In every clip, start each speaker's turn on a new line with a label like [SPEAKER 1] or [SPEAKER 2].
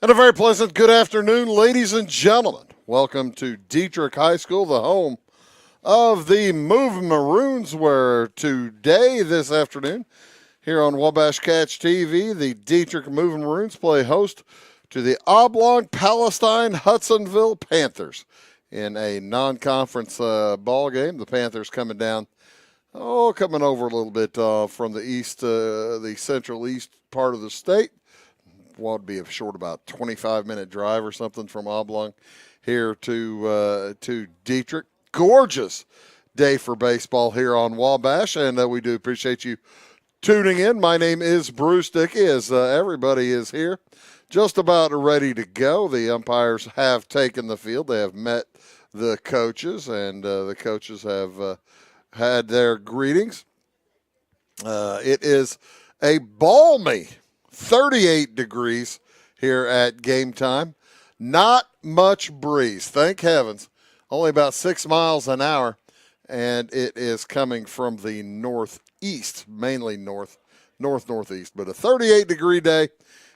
[SPEAKER 1] And a very pleasant good afternoon, ladies and gentlemen. Welcome to Dieterich High School, the home of the Moving Maroons, where today, this afternoon, here on Wabash Catch TV, the Dieterich Moving Maroons play host to the Oblong Palestine Hudsonville Panthers in a non-conference ball game. The Panthers coming over a little bit from the east, the central east part of the state. Would be a short about 25-minute drive or something from Oblong here to Dieterich. Gorgeous day for baseball here on Wabash, and we do appreciate you tuning in. My name is Bruce Dickey, as everybody is here, just about ready to go. The umpires have taken the field. They have met the coaches, and the coaches have had their greetings. It is a balmy 38 degrees here at game time. Not much breeze, thank heavens. Only about 6 miles an hour, and it is coming from the northeast, mainly northeast. But a 38-degree day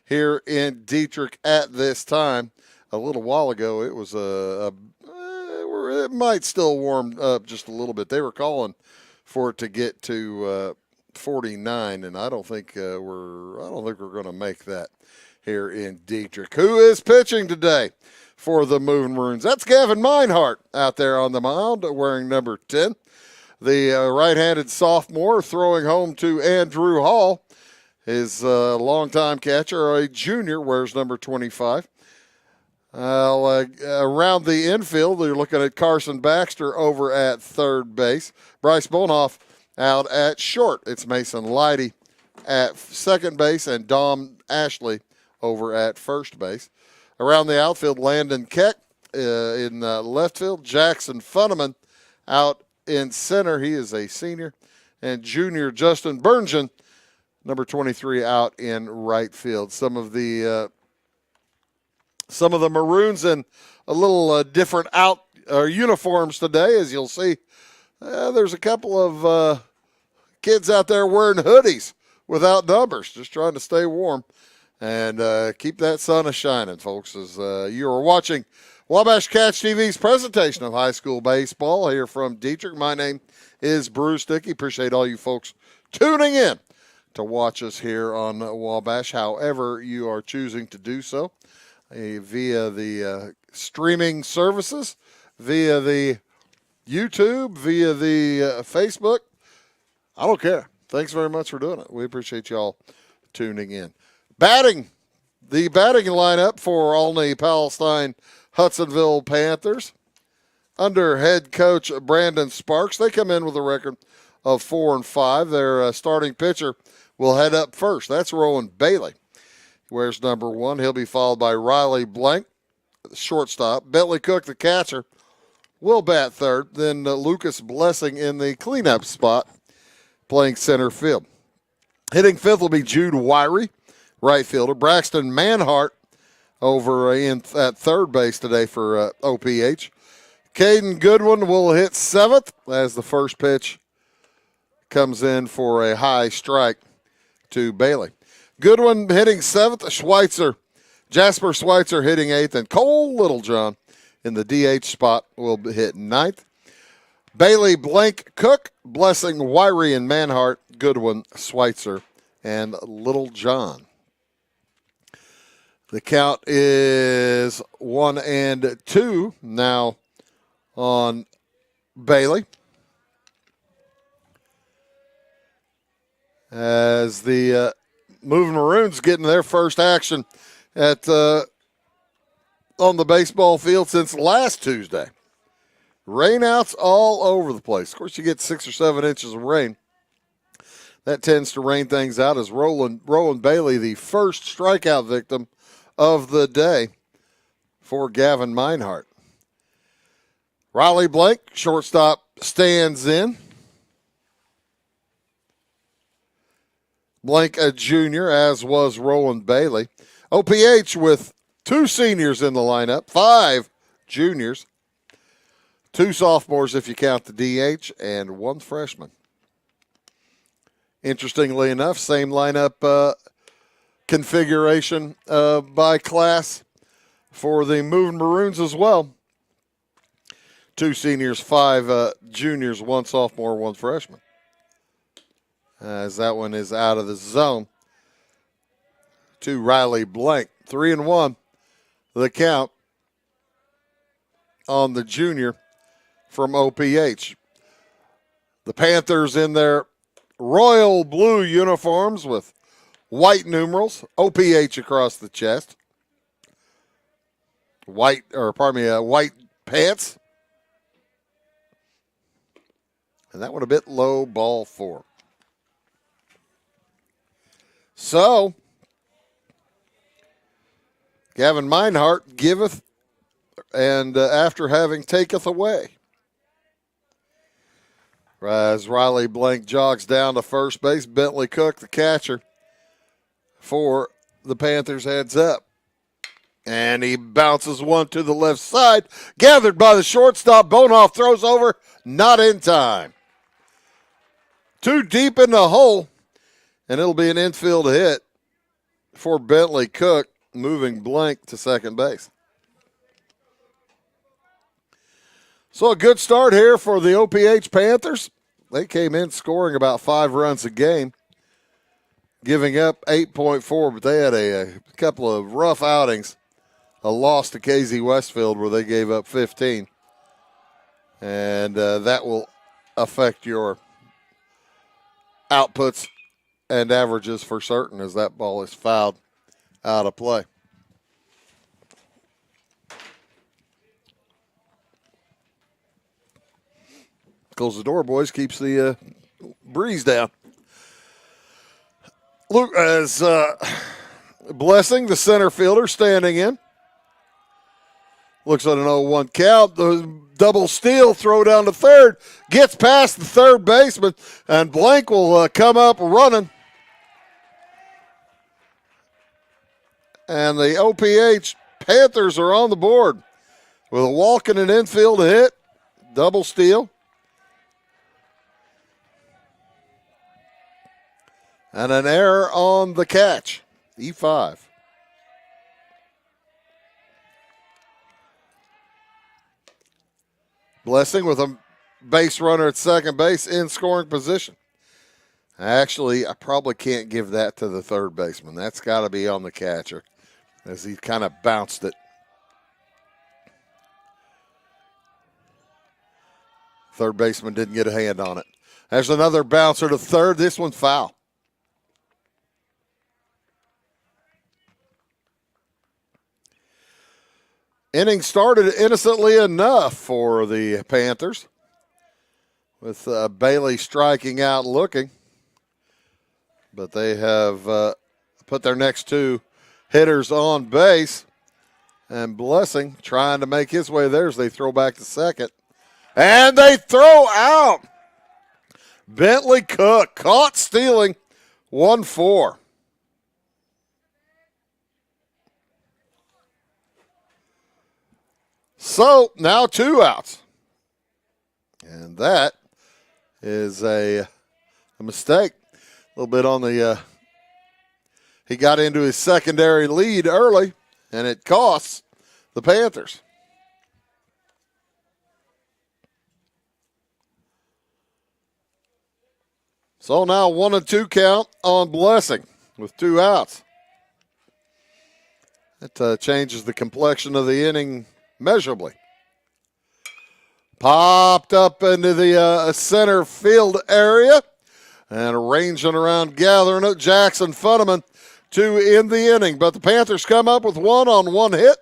[SPEAKER 1] here in Dieterich at this time. A little while ago, it was it might still warm up just a little bit. They were calling for it to get to 49, and I don't think we're going to make that here in Dieterich. Who is pitching today for the Moving Maroons? That's Gavin Meinhardt out there on the mound, wearing number 10. The right-handed sophomore throwing home to Andrew Hall. His longtime catcher, a junior, wears number 25. Around the infield, they're looking at Carson Baxter over at third base. Bryce Bonhoff out at short. It's Mason Leidy at second base and Dom Ashley over at first base. Around the outfield, Landon Keck in left field. Jackson Funneman out in center. He is a senior. And junior Justin Burngeon, number 23, out in right field. Some of the Maroons in a little different uniforms today, as you'll see. There's a couple of kids out there wearing hoodies without numbers, just trying to stay warm and keep that sun a-shining, folks, as you are watching Wabash Catch TV's presentation of high school baseball here from Dieterich. My name is Bruce Dickey. Appreciate all you folks tuning in to watch us here on Wabash, however you are choosing to do so, via the streaming services, via the YouTube, via the Facebook. I don't care. Thanks very much for doing it. We appreciate y'all tuning in. The batting lineup for Olney Palestine Hudsonville Panthers. Under head coach Brandon Sparks, they come in with a record of 4-5. Their starting pitcher will head up first. That's Rowan Bailey. He wears number 1. He'll be followed by Riley Blank, the shortstop. Bentley Cook, the catcher, will bat third. Then Lucas Blessing in the cleanup spot, playing center field. Hitting fifth will be Jude Wiry, right fielder. Braxton Manhart over at third base today for OPH. Caden Goodwin will hit seventh as the first pitch comes in for a high strike to Bailey. Goodwin hitting seventh. Jasper Schweitzer hitting eighth, and Cole Littlejohn in the DH spot will hit ninth. Bailey, Blank, Cook, Blessing, Wiry, and Manhart, Goodwin, Schweitzer, and Littlejohn. The count is 1-2 now on Bailey, as the Moving Maroons getting their first action at on the baseball field since last Tuesday. Rainouts all over the place. Of course, you get 6 or 7 inches of rain. That tends to rain things out, as Rowan Bailey, the first strikeout victim of the day for Gavin Meinhardt. Riley Blank, shortstop, stands in. Blank, a junior, as was Rowan Bailey. OPH with 2 seniors in the lineup, 5 juniors, 2 sophomores if you count the DH, and 1 freshman. Interestingly enough, same lineup configuration by class for the Moving Maroons as well. 2 seniors, 5 juniors, 1 sophomore, 1 freshman. As that one is out of the zone to Riley Blank. 3-1, the count on the junior from OPH. The Panthers in their royal blue uniforms with white numerals, OPH across the chest. White pants. And that one a bit low, ball 4. So, Gavin Meinhardt giveth, and after having taketh away. As Riley Blank jogs down to first base, Bentley Cook, the catcher for the Panthers, heads up. And he bounces one to the left side. Gathered by the shortstop. Bonoff throws over. Not in time. Too deep in the hole. And it'll be an infield hit for Bentley Cook, moving Blank to second base. So a good start here for the OPH Panthers. They came in scoring about 5 runs a game, giving up 8.4, but they had a couple of rough outings. A loss to KZ Westfield where they gave up 15. And that will affect your outputs and averages for certain as that ball is fouled out of play. Close the door, boys. Keeps the breeze down. Luke, as Blessing, the center fielder, standing in. Looks at an 0-1 count. The double steal, throw down to third. Gets past the third baseman, and Blank will come up running. And the OPH Panthers are on the board with a walk and an infield hit. Double steal. And an error on the catch. E5. Blessing with a base runner at second base in scoring position. Actually, I probably can't give that to the third baseman. That's got to be on the catcher as he kind of bounced it. Third baseman didn't get a hand on it. There's another bouncer to third. This one's foul. Inning started innocently enough for the Panthers with Bailey striking out looking. But they have put their next 2 hitters on base. And Blessing trying to make his way there as they throw back to second. And they throw out. Bentley Cook caught stealing 1-4. So now 2 outs. And that is a mistake. A little bit on the, he got into his secondary lead early, and it costs the Panthers. So now 1-2 count on Blessing with 2 outs. That changes the complexion of the inning measurably. Popped up into the center field area and arranging around, gathering it. Jackson Funneman to end the inning. But the Panthers come up with 1-on-1 hit.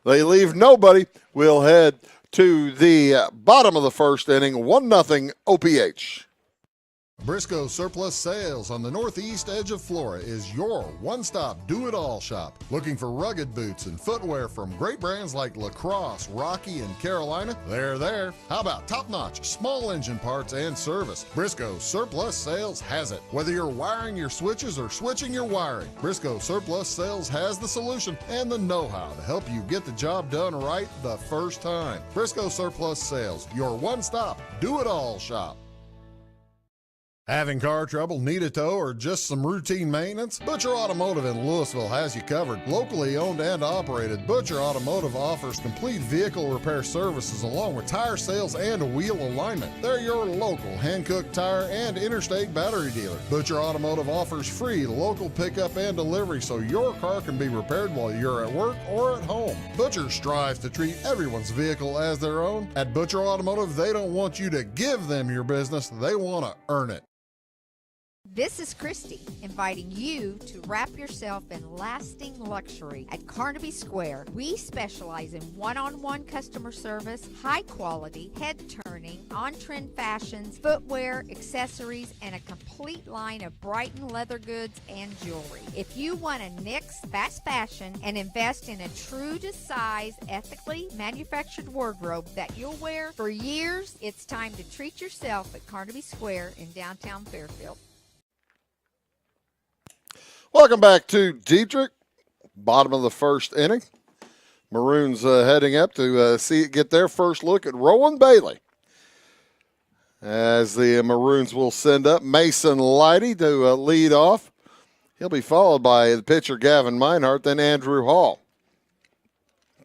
[SPEAKER 1] They leave nobody. We'll head to the bottom of the first inning. 1-0 OPH.
[SPEAKER 2] Briscoe Surplus Sales on the northeast edge of Flora is your one-stop do-it-all shop. Looking for rugged boots and footwear from great brands like Lacrosse, Rocky, and Carolina? They're there. How about top-notch small engine parts and service? Briscoe Surplus Sales has it. Whether you're wiring your switches or switching your wiring, Briscoe Surplus Sales has the solution and the know-how to help you get the job done right the first time. Briscoe Surplus Sales, your one-stop do-it-all shop. Having car trouble, need a tow, or just some routine maintenance? Butcher Automotive in Louisville has you covered. Locally owned and operated, Butcher Automotive offers complete vehicle repair services along with tire sales and wheel alignment. They're your local hand-cooked tire and interstate battery dealer. Butcher Automotive offers free local pickup and delivery so your car can be repaired while you're at work or at home. Butcher strives to treat everyone's vehicle as their own. At Butcher Automotive, they don't want you to give them your business, they want to earn it.
[SPEAKER 3] This is Christy, inviting you to wrap yourself in lasting luxury at Carnaby Square. We specialize in one-on-one customer service, high quality, head-turning, on-trend fashions, footwear, accessories, and a complete line of Brighton leather goods and jewelry. If you want to nix fast fashion and invest in a true-to-size, ethically manufactured wardrobe that you'll wear for years, it's time to treat yourself at Carnaby Square in downtown Fairfield.
[SPEAKER 1] Welcome back to Dieterich. Bottom of the first inning. Maroons heading up to get their first look at Rowan Bailey. As the Maroons will send up Mason Leidy to lead off. He'll be followed by the pitcher Gavin Meinhardt, then Andrew Hall.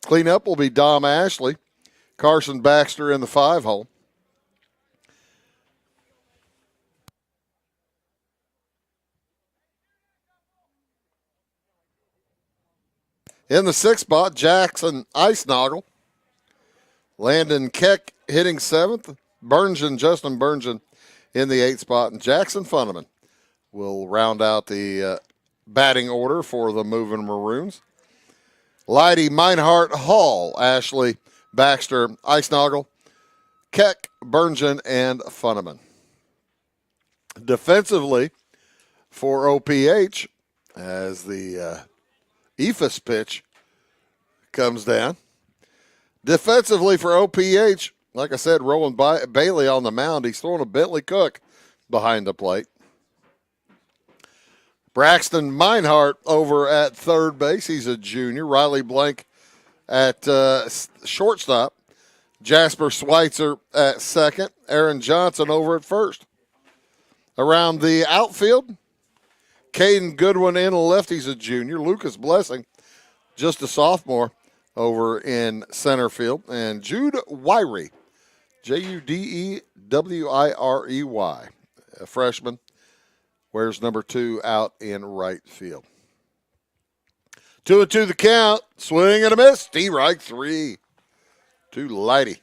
[SPEAKER 1] Cleanup will be Dom Ashley, Carson Baxter in the 5-hole. In the 6th spot, Jackson Icenoggle. Landon Keck hitting 7th. Justin Burngeon in the 8th spot. And Jackson Funneman will round out the batting order for the moving Maroons. Leidy, Meinhardt, Hall, Ashley, Baxter, Icenoggle, Keck, Burngeon, and Funneman. Defensively for OPH, as the EFIS pitch comes down. Defensively for OPH, like I said, Rowan Bailey on the mound. He's throwing a Bentley Cook behind the plate. Braxton Meinhardt over at third base. He's a junior. Riley Blank at shortstop. Jasper Schweitzer at second. Aaron Johnson over at first. Around the outfield, Caden Goodwin in left. He's a junior. Lucas Blessing, just a sophomore, over in center field. And Jude Wyrey, Judewirey, a freshman, wears number 2 out in right field. 2-2 the count. Swing and a miss. Strike 3 to Leidy.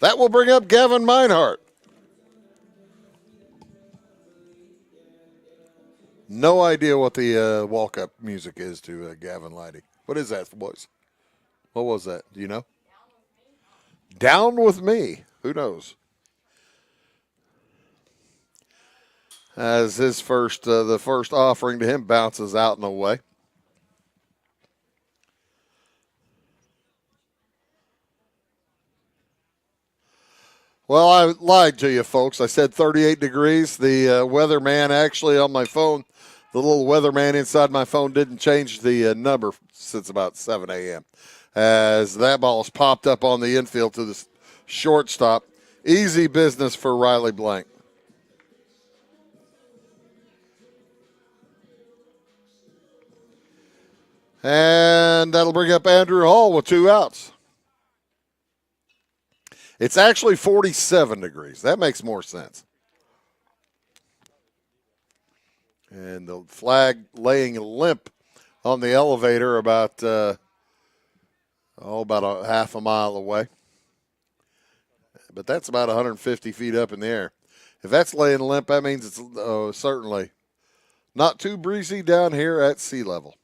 [SPEAKER 1] That will bring up Gavin Meinhardt. No idea what the walk-up music is to Gavin Leidy. What is that voice? What was that? Do you know? Down with me. Who knows? As his first, the first offering to him bounces out and away. Well, I lied to you, folks. I said 38 degrees. The weatherman actually on my phone, the little weatherman inside my phone didn't change the number since about 7 a.m. As that ball is popped up on the infield to the shortstop. Easy business for Riley Blank. And that'll bring up Andrew Hall with 2 outs. It's actually 47 degrees. That makes more sense. And the flag laying limp on the elevator about a half a mile away. But that's about 150 feet up in the air. If that's laying limp, that means it's certainly not too breezy down here at sea level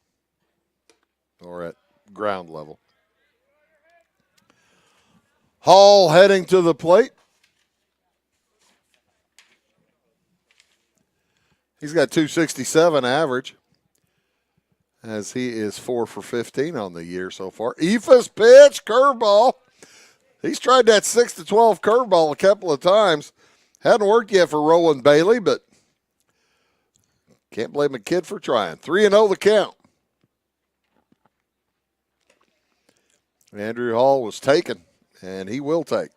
[SPEAKER 1] or at ground level. Hall heading to the plate. He's got 267 average, as he is 4 for 15 on the year so far. EFIS pitch, curveball. He's tried that 6-12 curveball a couple of times. Hadn't worked yet for Rowan Bailey, but can't blame a kid for trying. 3-0 the count. Andrew Hall was taken, and he will take.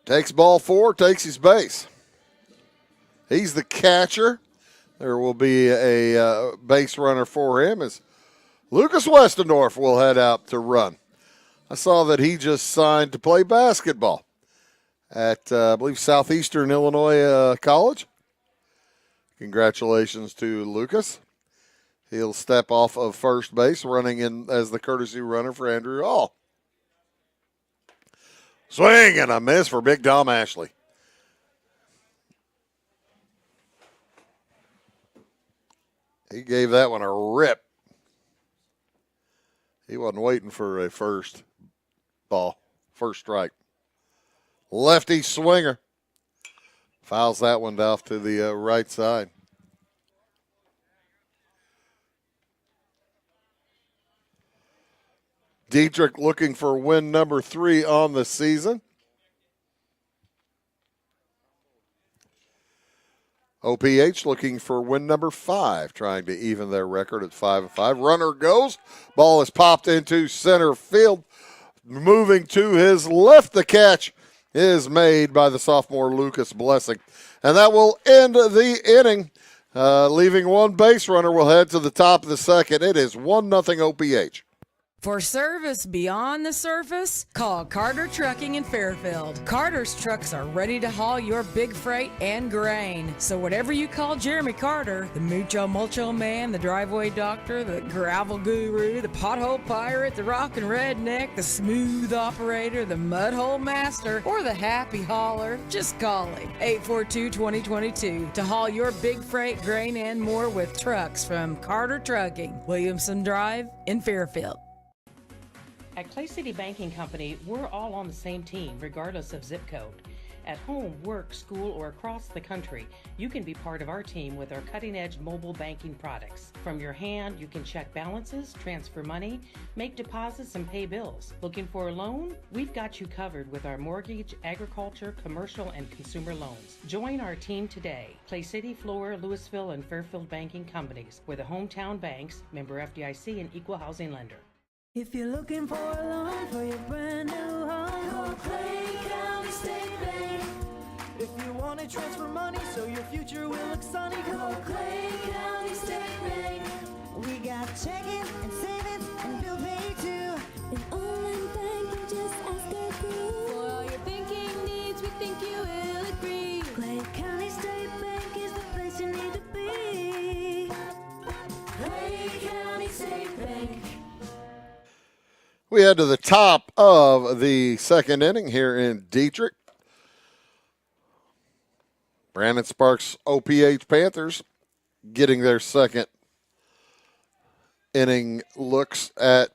[SPEAKER 1] Takes ball 4, takes his base. He's the catcher. There will be a base runner for him as Lucas Westendorf will head out to run. I saw that he just signed to play basketball at, I believe, Southeastern Illinois College. Congratulations to Lucas. He'll step off of first base, running in as the courtesy runner for Andrew Hall. Swing and a miss for Big Dom Ashley. He gave that one a rip. He wasn't waiting for a first strike. Lefty swinger. Fouls that one off to the right side. Dieterich looking for win number 3 on the season. OPH looking for win number 5, trying to even their record at 5-5. Runner goes. Ball is popped into center field. Moving to his left, the catch is made by the sophomore Lucas Blessing. And that will end the inning. Leaving one base runner will head to the top of the second. It is 1-0 OPH.
[SPEAKER 4] For service beyond the surface, call Carter Trucking in Fairfield. Carter's trucks are ready to haul your big freight and grain. So whatever you call Jeremy Carter, the Mucho Mulcho Man, the driveway doctor, the gravel guru, the pothole pirate, the rockin' redneck, the smooth operator, the mudhole master, or the happy hauler, just call him. 842-2022 to haul your big freight, grain, and more with trucks from Carter Trucking, Williamson Drive in Fairfield.
[SPEAKER 5] At Clay City Banking Company, we're all on the same team, regardless of zip code. At home, work, school, or across the country, you can be part of our team with our cutting-edge mobile banking products. From your hand, you can check balances, transfer money, make deposits, and pay bills. Looking for a loan? We've got you covered with our mortgage, agriculture, commercial, and consumer loans. Join our team today. Clay City, Flora, Louisville, and Fairfield Banking Companies. We're the hometown banks, member FDIC, and equal housing lender.
[SPEAKER 6] If you're looking for a loan for your brand new home, call Clay County State Bank. If you want to transfer money so your future will look sunny, call Clay County State Bank. We got checking and savings and bill pay too.
[SPEAKER 7] An online banking, just ask our crew. For all your banking needs, we think you will agree.
[SPEAKER 6] Clay County State Bank is the place you need to be.
[SPEAKER 7] Clay County State Bank.
[SPEAKER 1] We head to the top of the second inning here in Dieterich. Brandon Sparks' OPH Panthers getting their second inning looks at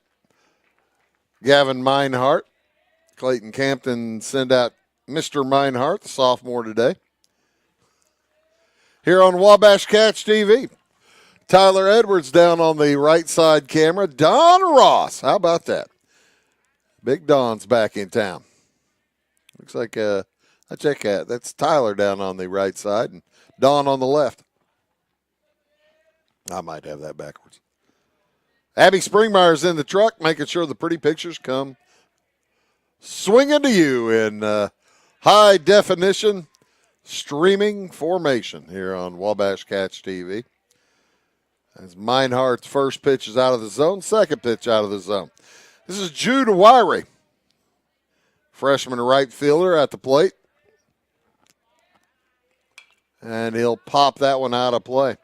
[SPEAKER 1] Gavin Meinhardt. Clayton Campton send out Mr. Meinhardt, the sophomore today. Here on Wabash Catch TV, Tyler Edwards down on the right side camera. Don Ross, how about that? Big Don's back in town. Looks like I check that. That's Tyler down on the right side and Don on the left. I might have that backwards. Abby Springmeyer's in the truck, making sure the pretty pictures come swinging to you in high definition streaming formation here on Wabash Catch TV. As Meinhardt's first pitch is out of the zone, second pitch out of the zone. This is Jude Wyrie, freshman right fielder at the plate. And he'll pop that one out of play.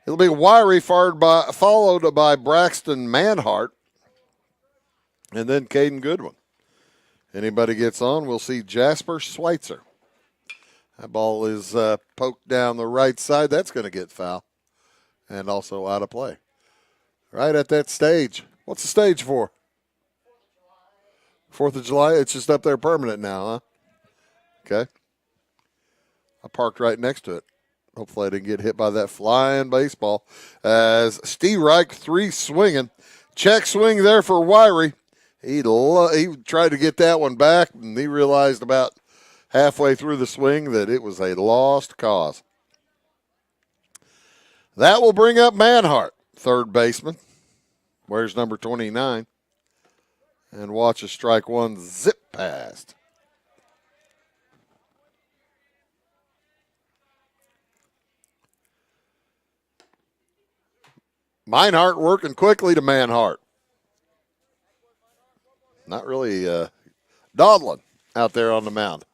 [SPEAKER 1] It'll be Wyrie followed by Braxton Manhart, and then Caden Goodwin. Anybody gets on, we'll see Jasper Schweitzer. That ball is poked down the right side. That's going to get foul and also out of play. Right at that stage. What's the stage for? 4th of July? It's just up there permanent now, huh? Okay. I parked right next to it. Hopefully I didn't get hit by that flying baseball. As Steve Reich, 3 swinging. Check swing there for Wyrie. He tried to get that one back, and he realized about halfway through the swing that it was a lost cause. That will bring up Manhart, third baseman. Where's number 29? And watch a strike one zip past. Meinhardt working quickly to Manhart. Not really dawdling out there on the mound.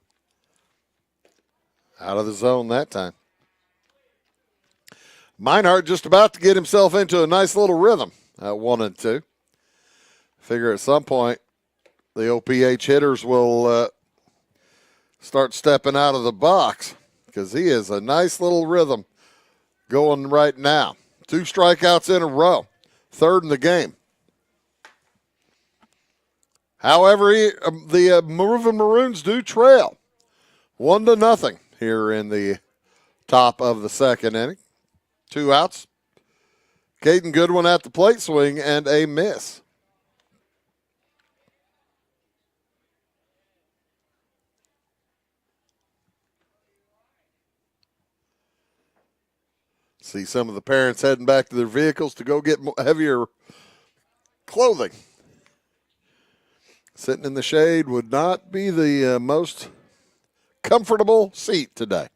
[SPEAKER 1] Out of the zone that time. Meinhardt just about to get himself into a nice little rhythm at 1-2. Figure at some point the OPH hitters will start stepping out of the box because he is a nice little rhythm going right now. 2 strikeouts in a row, 3rd in the game. However, the Moving Maroons do trail 1-0 here in the top of the 2nd inning. 2 outs. Caden Goodwin at the plate, swing and a miss. See some of the parents heading back to their vehicles to go get heavier clothing. Sitting in the shade would not be the most comfortable seat today.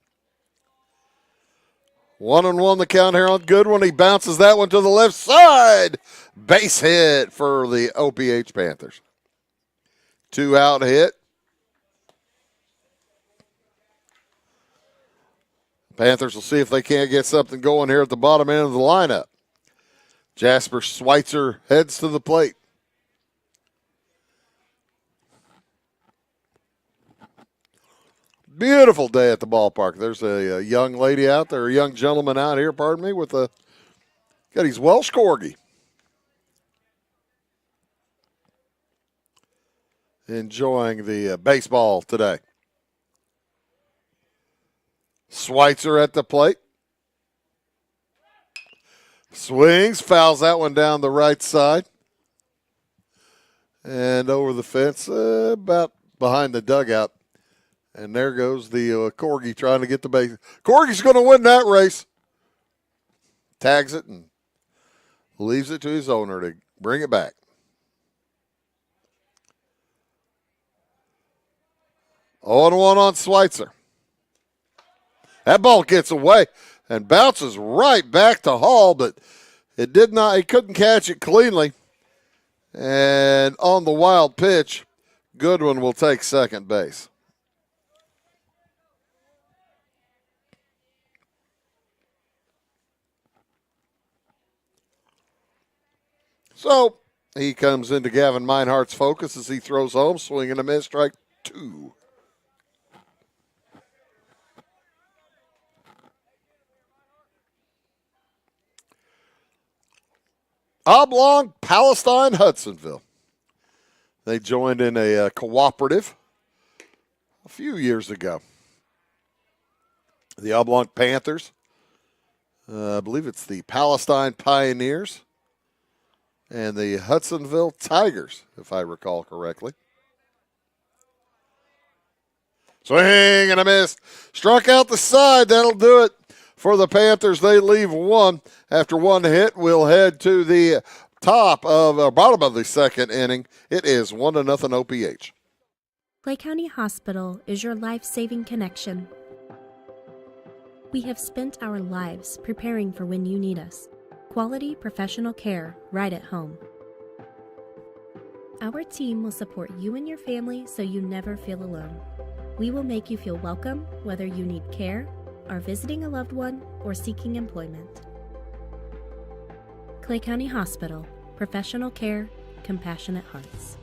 [SPEAKER 1] 1-1 the count here on Goodwin. He bounces that one to the left side. Base hit for the OPH Panthers. 2 out hit. Panthers will see if they can't get something going here at the bottom end of the lineup. Jasper Schweitzer heads to the plate. Beautiful day at the ballpark. There's a young lady out there, a young gentleman out here, pardon me, with got his Welsh Corgi. Enjoying the baseball today. Schweitzer at the plate. Swings, fouls that one down the right side. And over the fence, about behind the dugout. And there goes the Corgi trying to get the base. Corgi's going to win that race. Tags it and leaves it to his owner to bring it back. Oh, 0-1 on Schweitzer. That ball gets away and bounces right back to Hall, but it did not. He couldn't catch it cleanly. And on the wild pitch, Goodwin will take second base. So he comes into Gavin Meinhardt's focus as he throws home, swing and a miss, strike 2. Oblong, Palestine, Hudsonville. They joined in a cooperative a few years ago. The Oblong Panthers, I believe it's the Palestine Pioneers, and the Hudsonville Tigers, if I recall correctly. Swing and a miss. Struck out the side. That'll do it for the Panthers. They leave 1. After 1 hit, we'll head to the bottom of the 2nd inning. It is 1-0 OPH.
[SPEAKER 8] Clay County Hospital is your life-saving connection. We have spent our lives preparing for when you need us. Quality professional care right at home. Our team will support you and your family so you never feel alone. We will make you feel welcome whether you need care, are visiting a loved one, or seeking employment. Clay County Hospital. Professional care, compassionate hearts.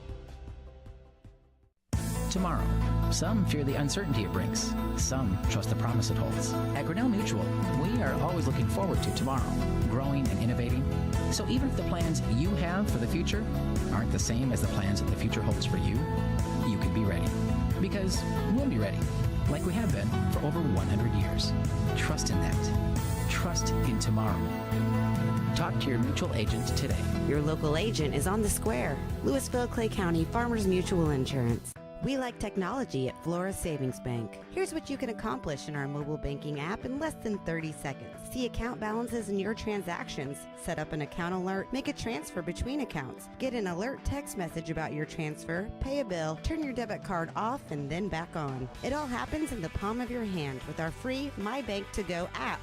[SPEAKER 9] Tomorrow. Some fear the uncertainty it brings. Some trust the promise it holds. At Grinnell Mutual, we are always looking forward to tomorrow, growing and innovating. So even if the plans you have for the future aren't the same as the plans that the future holds for you, you can be ready. Because we'll be ready, like we have been for over 100 years. Trust in that. Trust in tomorrow. Talk to your mutual agent today.
[SPEAKER 10] Your local agent is on the square. Louisville, Clay County Farmers Mutual Insurance. We like technology at Flora Savings Bank. Here's what you can accomplish in our mobile banking app in less than 30 seconds. See account balances in your transactions, set up an account alert, make a transfer between accounts, get an alert text message about your transfer, pay a bill, turn your debit card off and then back on. It all happens in the palm of your hand with our free My Bank To Go app.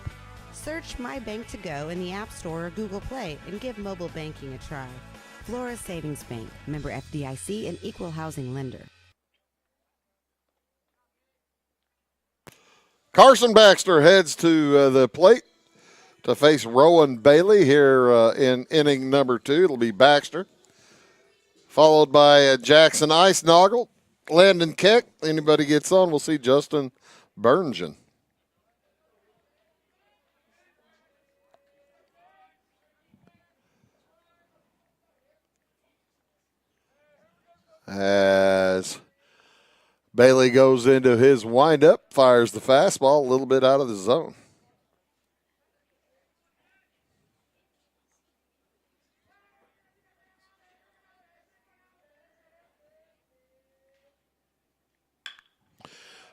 [SPEAKER 10] Search My Bank to Go in the App Store or Google Play and give mobile banking a try. Flora Savings Bank, member FDIC and equal housing lender.
[SPEAKER 1] Carson Baxter heads to the plate to face Rowan Bailey here in inning number 2. It'll be Baxter, followed by Jackson Icenoggle, Landon Keck. Anybody gets on, we'll see Justin Berngen. As Bailey goes into his windup, fires the fastball a little bit out of the zone.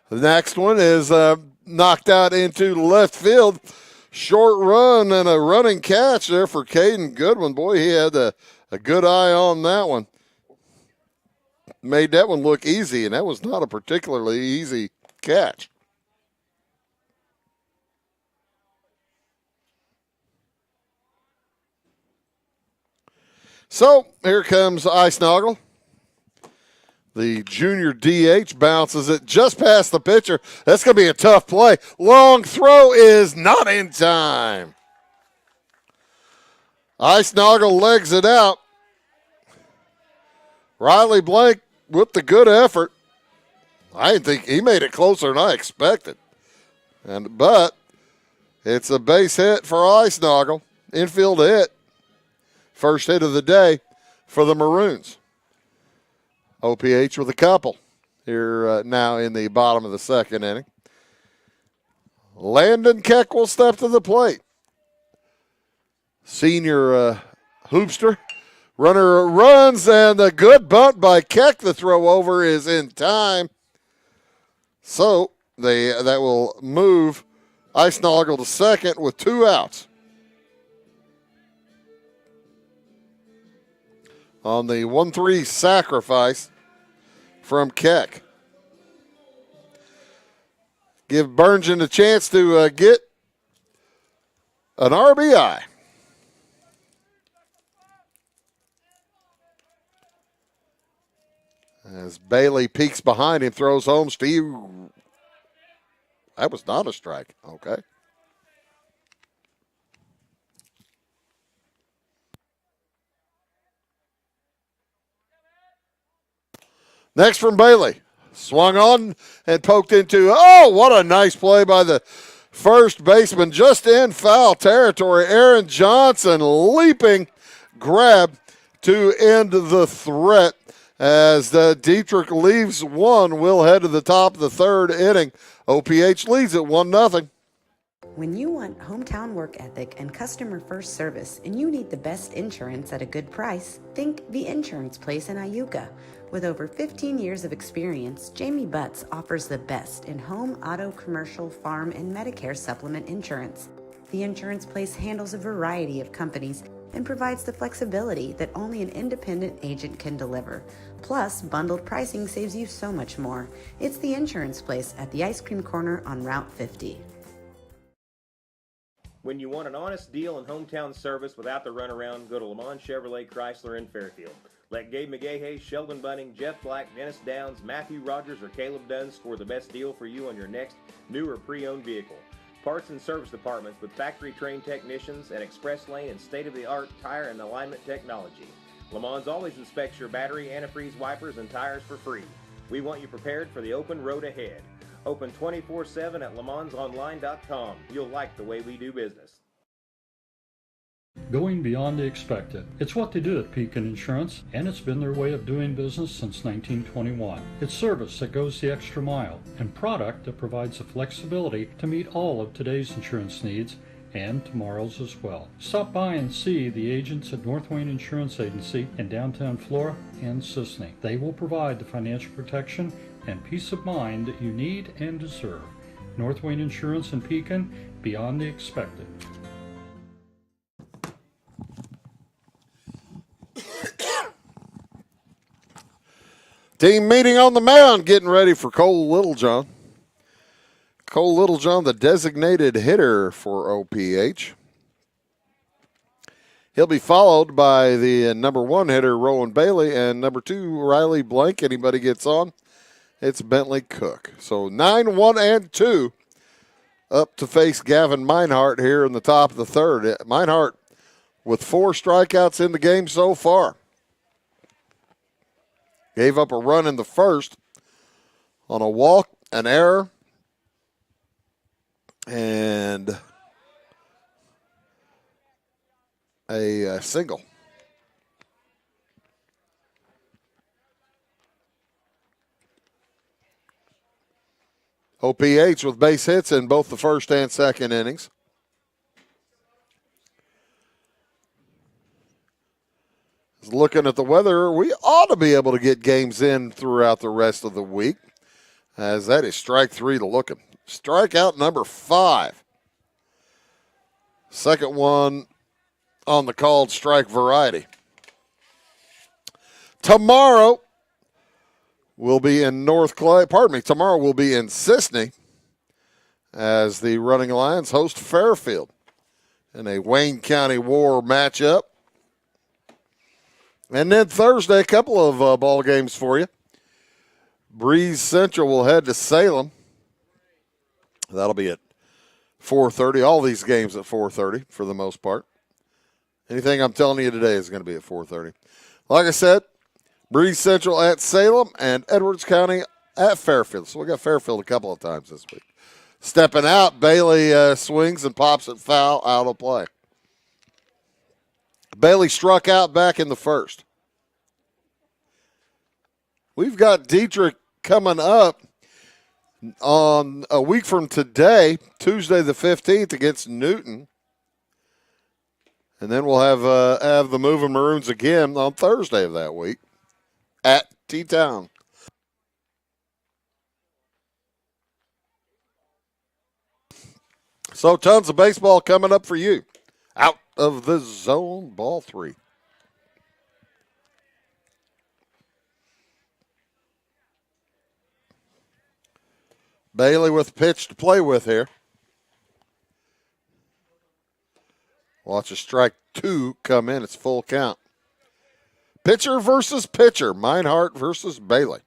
[SPEAKER 1] The next one is knocked out into left field. Short run and a running catch there for Caden Goodwin. Boy, he had a good eye on that one. Made that one look easy, and that was not a particularly easy catch. So here comes Icenoggle. The junior DH bounces it just past the pitcher. That's going to be a tough play. Long throw is not in time. Icenoggle legs it out. Riley Blank with the good effort. I didn't think he made it closer than I expected. But it's a base hit for Icenoggle. Infield hit. First hit of the day for the Maroons. OPH with a couple here now in the bottom of the second inning. Landon Keck will step to the plate. Senior hoopster. Runner runs, and the good bunt by Keck. The throw over is in time. So that will move Icenoggle to second with 2 outs. On the 1-3 sacrifice from Keck. Give Berngen a chance to get an RBI. As Bailey peeks behind him, throws home. Steve, that was not a strike. Okay. Next from Bailey. Swung on and poked into, oh, what a nice play by the first baseman just in foul territory. Aaron Johnson leaping grab to end the threat. As Dieterich leaves one, we'll head to the top of the third inning. OPH leads at 1-0.
[SPEAKER 10] When you want hometown work ethic and customer first service and you need the best insurance at a good price, think The Insurance Place in Iuka. With over 15 years of experience, Jamie Butts offers the best in home, auto, commercial, farm, and Medicare supplement insurance. The Insurance Place handles a variety of companies and provides the flexibility that only an independent agent can deliver. Plus, bundled pricing saves you so much more. It's The Insurance Place at the Ice Cream Corner on Route 50.
[SPEAKER 11] When you want an honest deal and hometown service without the runaround, go to Lamont Chevrolet Chrysler in Fairfield. Let Gabe McGahey, Sheldon Bunning, Jeff Black, Dennis Downs, Matthew Rogers, or Caleb Dunn score the best deal for you on your next new or pre-owned vehicle. Parts and service departments with factory-trained technicians and express lane and state-of-the-art tire and alignment technology. Lamont always inspects your battery, antifreeze, wipers, and tires for free. We want you prepared for the open road ahead. Open 24/7 at LaMonsOnline.com. You'll like the way we do business.
[SPEAKER 12] Going beyond the expected. It's what they do at Pekin Insurance, and it's been their way of doing business since 1921. It's service that goes the extra mile, and product that provides the flexibility to meet all of today's insurance needs and tomorrow's as well. Stop by and see the agents at North Wayne Insurance Agency in downtown Flora and Sisney. They will provide the financial protection and peace of mind that you need and deserve. North Wayne Insurance in Pekin, beyond the expected. Team meeting on the mound, getting ready for Cole Littlejohn.
[SPEAKER 1] Cole Littlejohn, the designated hitter for OPH. He'll be followed by the number 1 hitter, Rowan Bailey, and number 2, Riley Blank. Anybody gets on, it's Bentley Cook. So 9, 1, and 2 up to face Gavin Meinhardt here in the top of the third. Meinhardt with 4 strikeouts in the game so far. Gave up a run in the first on a walk, an error, and a single. OPH with base hits in both the first and second innings. Looking at the weather, we ought to be able to get games in throughout the rest of the week, as that is strike 3 to Looking. Strikeout number 5. Second one on the called strike variety. Tomorrow we'll be in tomorrow we'll be in Sisney as the Running Lions host Fairfield in a Wayne County War matchup. And then Thursday, a couple of ball games for you. Breeze Central will head to Salem. That'll be at 4:30. All these games at 4:30 for the most part. Anything I'm telling you today is going to be at 4:30. Like I said, Breeze Central at Salem and Edwards County at Fairfield. So we got Fairfield a couple of times this week. Stepping out, Bailey swings and pops it foul, out of play. Bailey struck out back in the first. We've got Dieterich coming up on a week from today, Tuesday the 15th, against Newton. And then we'll have the Moving Maroons again on Thursday of that week at T-Town. So tons of baseball coming up for you. Out of the zone, ball 3. Bailey with pitch to play with here. Watch a strike 2 come in. It's full count. Pitcher versus pitcher. Meinhardt versus Bailey.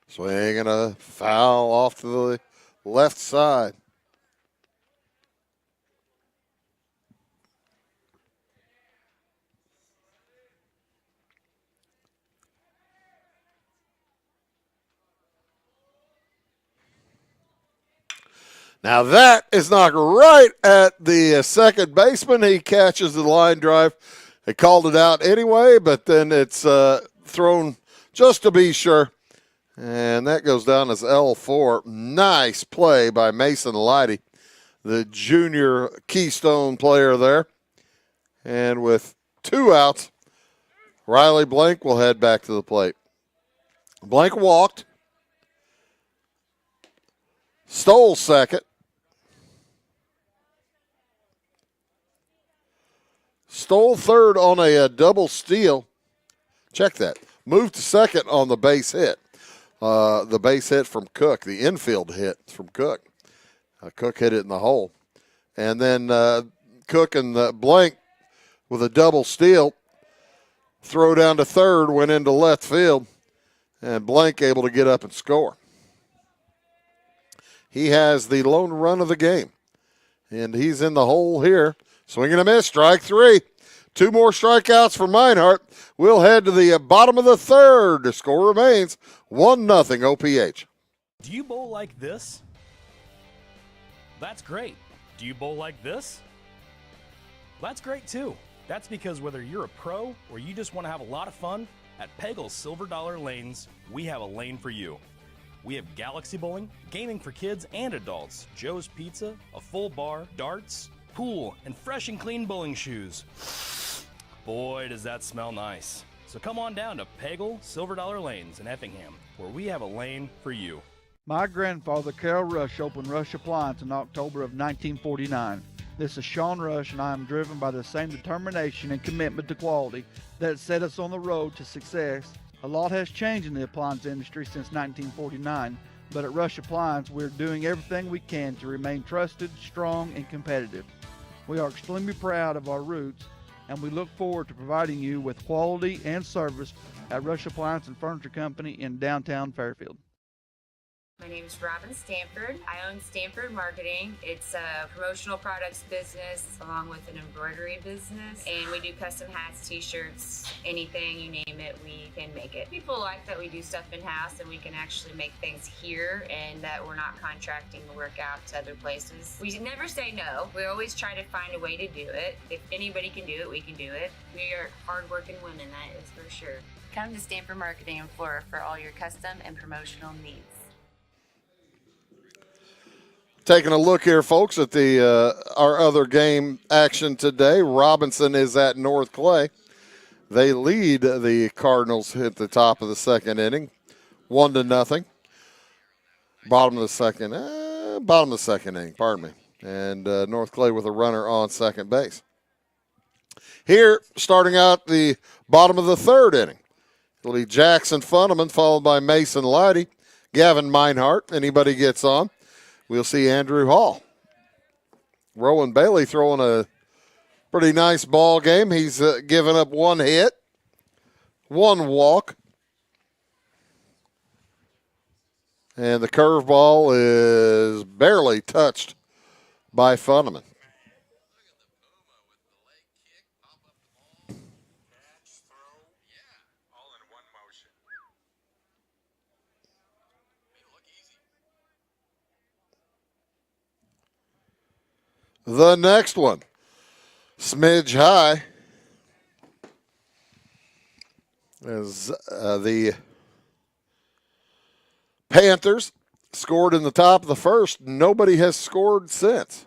[SPEAKER 1] Swinging a foul off to the left side. Now that is knocked right at the second baseman. He catches the line drive. They called it out anyway, but then it's thrown just to be sure. And that goes down as L4. Nice play by Mason Leidy, the junior Keystone player there. And with 2 outs, Riley Blank will head back to the plate. Blank walked. Stole second. Stole third on a double steal. Check that. Moved to second on the base hit. The base hit from Cook, the infield hit from Cook. Cook hit it in the hole. And then Cook and Blank with a double steal. Throw down to third, went into left field. And Blank able to get up and score. He has the lone run of the game. And he's in the hole here. Swing and a miss, strike 3. 2 more strikeouts for Meinhardt. We'll head to the bottom of the third. The score remains 1-0 OPH.
[SPEAKER 13] Do you bowl like this? That's great. Do you bowl like this? That's great too. That's because whether you're a pro or you just want to have a lot of fun, at Peggle's Silver Dollar Lanes, we have a lane for you. We have galaxy bowling, gaming for kids and adults, Joe's Pizza, a full bar, darts, pool, and fresh and clean bowling shoes. Boy, does that smell nice. So come on down to Peggle Silver Dollar Lanes in Effingham, where we have a lane for you.
[SPEAKER 14] My grandfather, Carol Rush, opened Rush Appliance in October of 1949. This is Sean Rush, and I am driven by the same determination and commitment to quality that set us on the road to success. A lot has changed in the appliance industry since 1949, but at Rush Appliance, we're doing everything we can to remain trusted, strong, and competitive. We are extremely proud of our roots, and we look forward to providing you with quality and service at Rush Appliance and Furniture Company in downtown Fairfield.
[SPEAKER 15] My name is Robin Stanford. I own Stanford Marketing. It's a promotional products business along with an embroidery business. And we do custom hats, t-shirts, anything, you name it, we can make it. People like that we do stuff in-house and we can actually make things here and that we're not contracting the work out to other places. We never say no. We always try to find a way to do it. If anybody can do it, we can do it. We are hardworking women, that is for sure. Come to Stanford Marketing in Flora for all your custom and promotional needs.
[SPEAKER 1] Taking a look here, folks, at the our other game action today. Robinson is at North Clay. They lead the Cardinals at the top of the second inning, 1-0. Bottom of the second inning, pardon me. And North Clay with a runner on second base. Here, starting out the bottom of the third inning, it'll be Jackson Funneman followed by Mason Leidy, Gavin Meinhardt. Anybody gets on, we'll see Andrew Hall. Rowan Bailey throwing a pretty nice ball game. He's given up one hit, one walk. And the curveball is barely touched by Funneman. The next one, smidge high, as the Panthers scored in the top of the first. Nobody has scored since.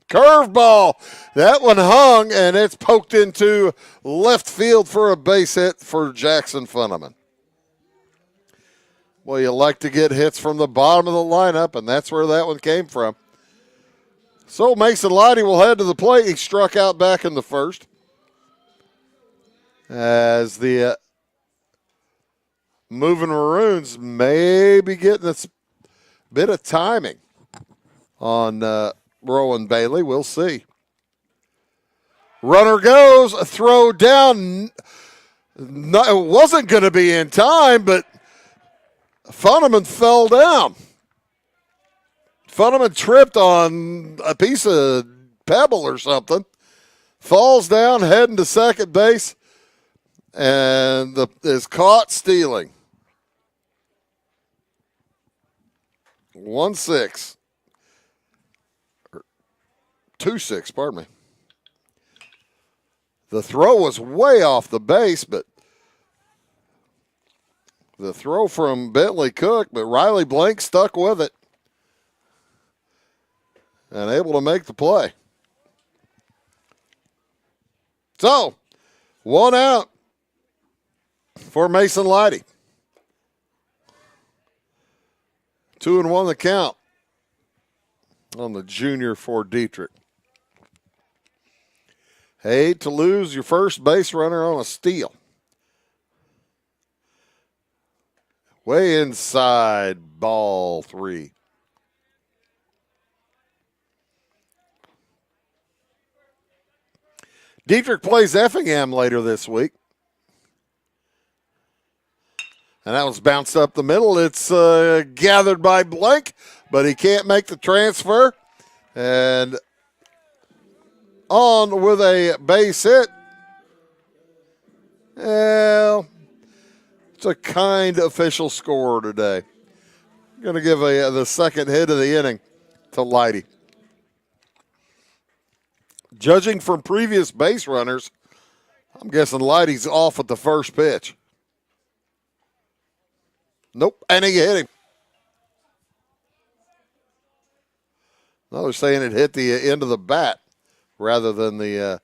[SPEAKER 1] Curveball. That one hung, and it's poked into left field for a base hit for Jackson Funneman. Well, you like to get hits from the bottom of the lineup, and that's where that one came from. So Mason Leidy will head to the plate. He struck out back in the first. As the moving Maroons may be getting a bit of timing on Rowan Bailey. We'll see. Runner goes, a throw down. No, it wasn't going to be in time, but Funneman fell down. Funneman tripped on a piece of pebble or something, falls down, heading to second base, and is caught stealing. 1-6. 2-6, pardon me. The throw was way off the base, but the throw from Bentley Cook, but Riley Blank stuck with it and able to make the play. So, one out for Mason Leidy. 2-1 the count on the junior for Dieterich. Hate to lose your first base runner on a steal. Way inside, ball 3. Dieterich plays Effingham later this week. And that was bounced up the middle. It's gathered by Blank, but he can't make the transfer. And on with a base hit. Well, it's a kind official score today. I'm going to give the second hit of the inning to Leidy. Judging from previous base runners, I'm guessing Leidy's off at the first pitch. Nope, and he hit him. No, they're saying it hit the end of the bat rather than the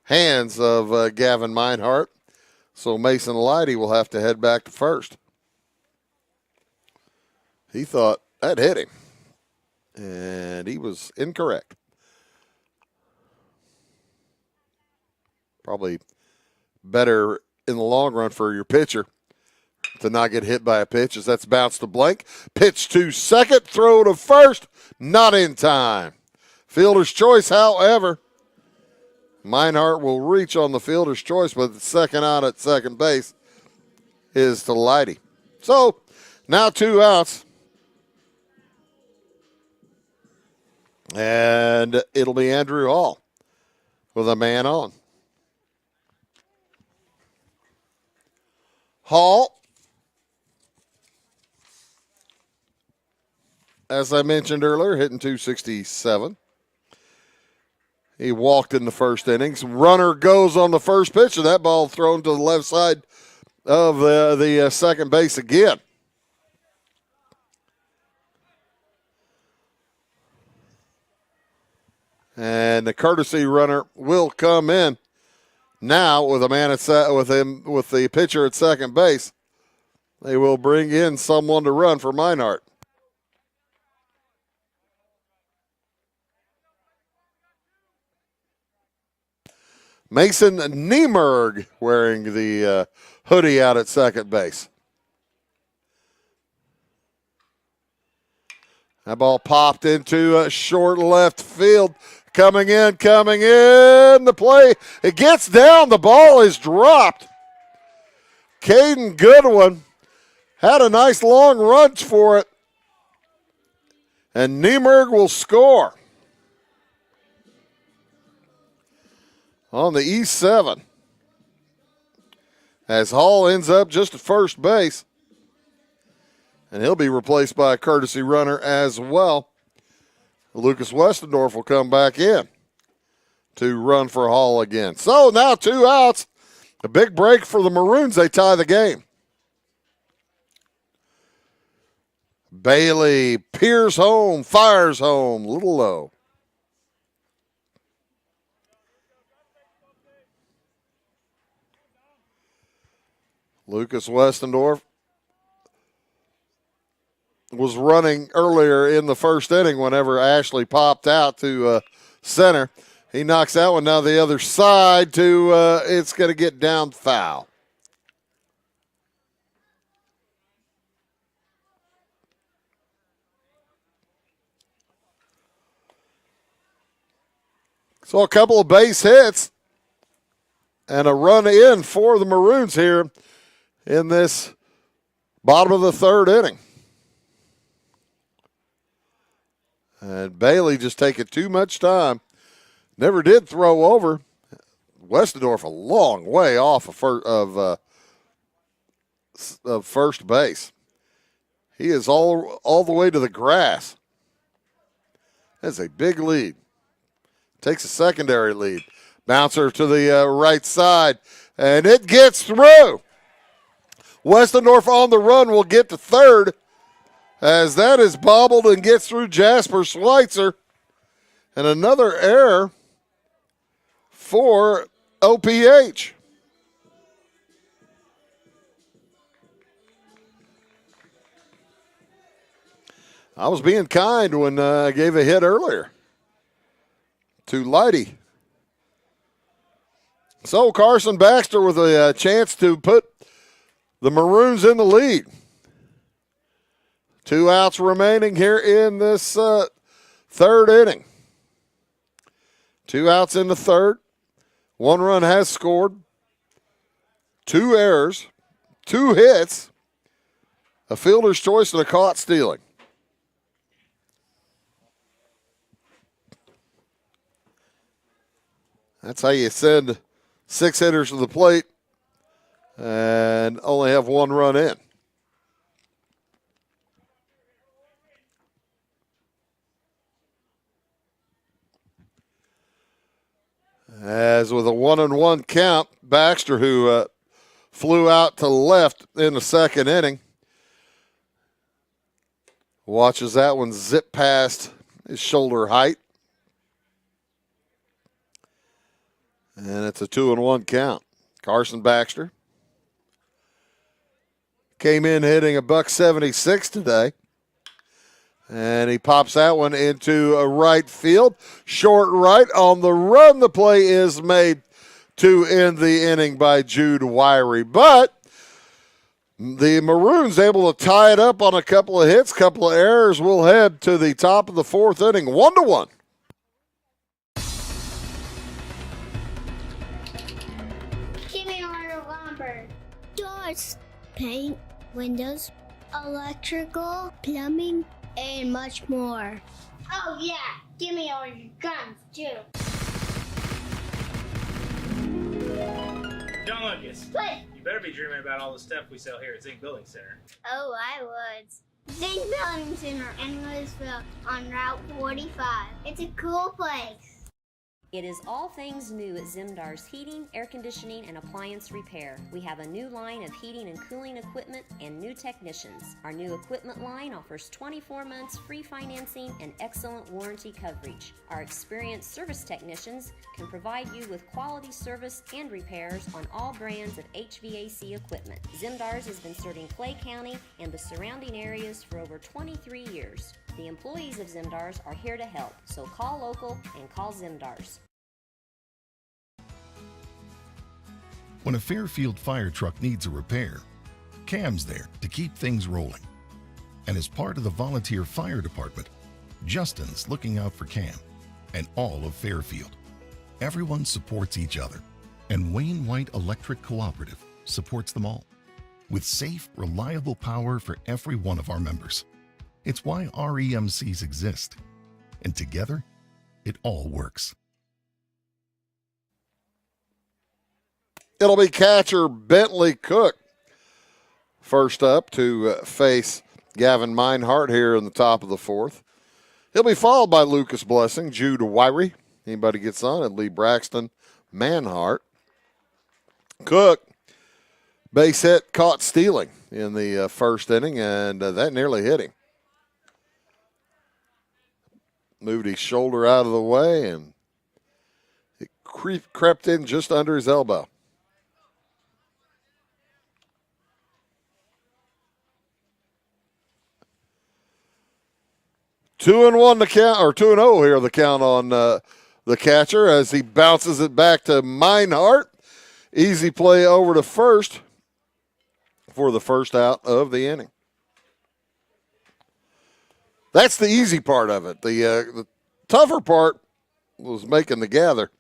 [SPEAKER 1] hands of Gavin Meinhardt. So Mason Leidy will have to head back to first. He thought that hit him, and he was incorrect. Probably better in the long run for your pitcher to not get hit by a pitch as that's bounced to blank. Pitch to second, throw to first, not in time. Fielder's choice, however. Meinhardt will reach on the fielder's choice, but the second out at second base is to Leidy. So now 2 outs. And it'll be Andrew Hall with a man on. Hall, as I mentioned earlier, hitting .267. He walked in the first innings. Runner goes on the first pitch, and that ball thrown to the left side of the second base again. And the courtesy runner will come in now with a man with the pitcher at second base. They will bring in someone to run for Meinhardt. Mason Niemerg wearing the hoodie out at second base. That ball popped into short left field. Coming in, the play. It gets down, the ball is dropped. Caden Goodwin had a nice long run for it. And Niemerg will score. On the E7. As Hall ends up just at first base. And he'll be replaced by a courtesy runner as well. Lucas Westendorf will come back in to run for Hall again. So now 2 outs. A big break for the Maroons. They tie the game. Bailey peers home, fires home, a little low. Lucas Westendorf was running earlier in the first inning whenever Ashley popped out to center. He knocks that one down the other side to it's going to get down foul. So a couple of base hits and a run in for the Maroons here in this bottom of the third inning. And Bailey just taking too much time. Never did throw over. Westendorf a long way off of first base. He is all the way to the grass. That's a big lead. Takes a secondary lead. Bouncer to the right side, and it gets through. Westendorf on the run will get to third, as that is bobbled and gets through Jasper Schweitzer. And another error for OPH. I was being kind when I gave a hit earlier to Leidy. So Carson Baxter with a chance to put the Maroons in the lead. 2 outs remaining here in this third inning. 2 outs in the third. 1 run has scored. 2 errors. 2 hits. A fielder's choice and a caught stealing. That's how you send 6 hitters to the plate and only have 1 run in. As with a 1-1 count, Baxter, who flew out to left in the second inning, watches that one zip past his shoulder height. And it's a 2-1 count. Carson Baxter came in hitting a $176 today. And he pops that one into a right field. Short right on the run. The play is made to end the inning by Jude Wiry. But The Maroons able to tie it up on a couple of hits, couple of errors. We'll head to the top of the fourth inning, 1-1.
[SPEAKER 7] Give me our lumber. Doors, paint, windows, electrical, plumbing, and much more. Oh yeah, give me all your guns too.
[SPEAKER 16] John Lucas.
[SPEAKER 7] What?
[SPEAKER 16] You better be dreaming about all the stuff we sell here at Zink Building Center.
[SPEAKER 7] Oh, I would. Zink Building Center in Louisville on Route 45. It's a cool place.
[SPEAKER 17] It is all things new at Zimdar's Heating, Air Conditioning, and Appliance Repair. We have a new line of heating and cooling equipment and new technicians. Our new equipment line offers 24 months free financing and excellent warranty coverage. Our experienced service technicians can provide you with quality service and repairs on all brands of HVAC equipment. Zimdar's has been serving Clay County and the surrounding areas for over 23 years. The employees of Zimdar's are here to help, so call local and call Zimdar's.
[SPEAKER 18] When a Fairfield fire truck needs a repair, Cam's there to keep things rolling. And as part of the volunteer fire department, Justin's looking out for Cam and all of Fairfield. Everyone supports each other, and Wayne White Electric Cooperative supports them all with safe, reliable power for every one of our members. It's why REMCs exist, and together, it all works.
[SPEAKER 1] It'll be catcher Bentley Cook first up to face Gavin Meinhardt here in the top of the fourth. He'll be followed by Lucas Blessing, Jude Wyrie. Anybody gets on it, Lee Braxton, Manhart. Cook, base hit caught stealing in the first inning, and that nearly hit him. Moved his shoulder out of the way, and it crept in just under his elbow. 2-1 the count, or 2-0 here the count on the catcher as he bounces it back to Meinhardt. Easy play over to first for the first out of the inning. That's the easy part of it. The tougher part was making the gather.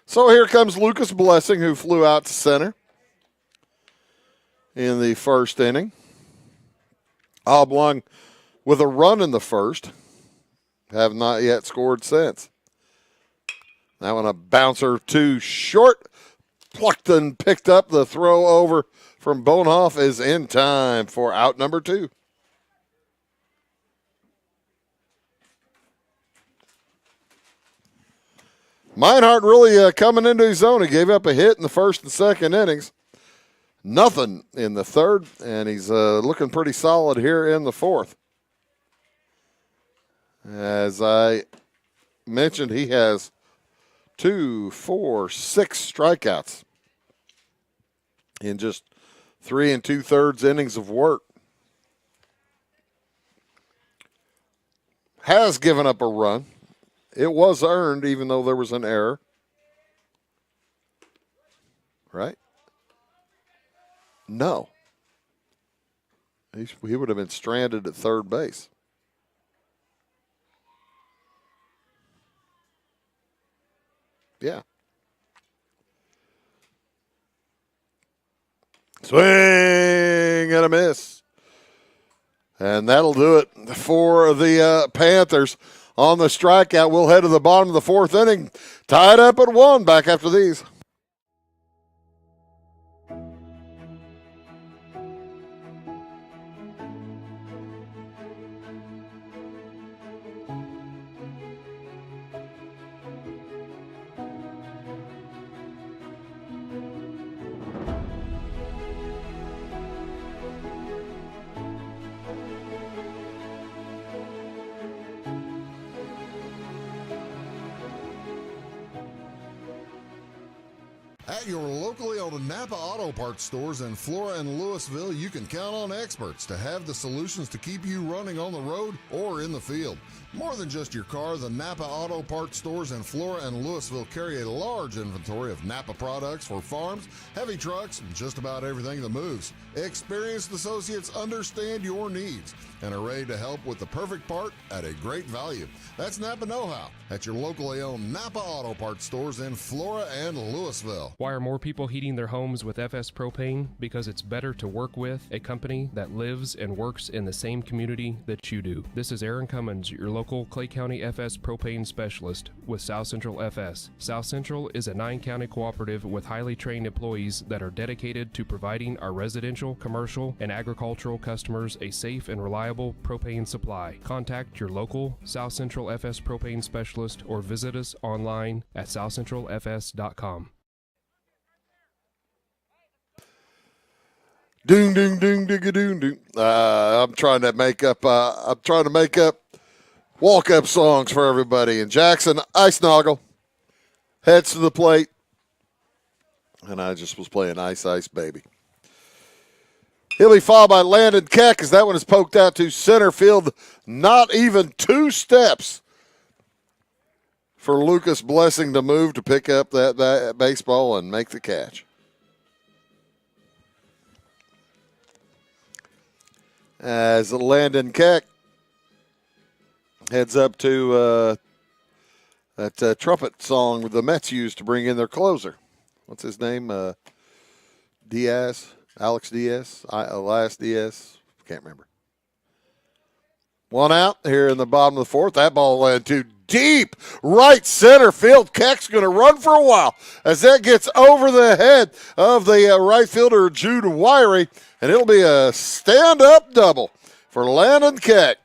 [SPEAKER 1] So here comes Lucas Blessing, who flew out to center in the first inning. Oblong with a run in the first. Have not yet scored since. That one a bouncer too short. Plucked and picked up. The throw over from Bonehoff is in time for out number 2. Meinhardt really coming into his own. He gave up a hit in the first and second innings. Nothing in the third, and he's looking pretty solid here in the fourth. As I mentioned, he has 2, 4, 6 strikeouts in just 3 2/3 innings of work. Has given up a run. It was earned, even though there was an error. Right? No. He would have been stranded at third base. Yeah. Swing and a miss. And that'll do it for the Panthers. On the strikeout, we'll head to the bottom of the fourth inning. Tied up at 1. Back after these.
[SPEAKER 2] At your locally owned Napa Auto Parts stores in Flora and Louisville, you can count on experts to have the solutions to keep you running on the road or in the field. More than just your car, the Napa Auto Parts stores in Flora and Louisville carry a large inventory of Napa products for farms, heavy trucks, and just about everything that moves. Experienced associates understand your needs and are ready to help with the perfect part at a great value. That's Napa Know-How at your locally owned Napa Auto Parts stores in Flora and Louisville.
[SPEAKER 19] Why are more people heating their homes with FS Propane? Because it's better to work with a company that lives and works in the same community that you do. This is Aaron Cummins, your local Clay County FS Propane specialist with South Central FS. South Central is a 9-county cooperative with highly trained employees that are dedicated to providing our residential, commercial, and agricultural customers a safe and reliable propane supply. Contact your local South Central FS Propane specialist or visit us online at southcentralfs.com.
[SPEAKER 1] Doom, doom, doom, digga, doom, doom. I'm trying to make up walk-up songs for everybody. And Jackson Icenoggle heads to the plate. And I just was playing Ice Ice Baby. He'll be followed by Landon Keck as that one is poked out to center field. Not even 2 steps for Lucas Blessing to move to pick up that baseball and make the catch. As Landon Keck heads up to that trumpet song the Mets used to bring in their closer. What's his name? Diaz? Alex Diaz? Elias Diaz? Can't remember. 1 out here in the bottom of the 4th. That ball went to deep right center field. Keck's going to run for a while as that gets over the head of the right fielder, Jude Wiry, and it'll be a stand-up double for Landon Keck.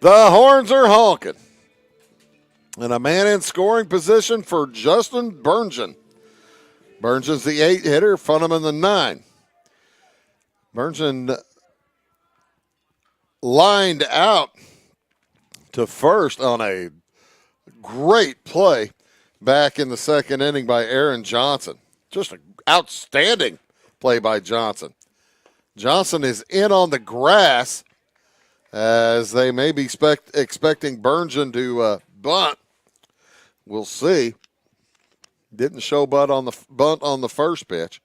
[SPEAKER 1] The horns are honking. And a man in scoring position for Justin Burngeon. Burngeon's the 8 hitter, Funneman the 9. Burngeon lined out to first on a great play back in the 2nd inning by Aaron Johnson. Just an outstanding play by Johnson. Johnson is in on the grass as they may be expecting Burngeon to bunt. We'll see. Didn't show bunt on the first pitch.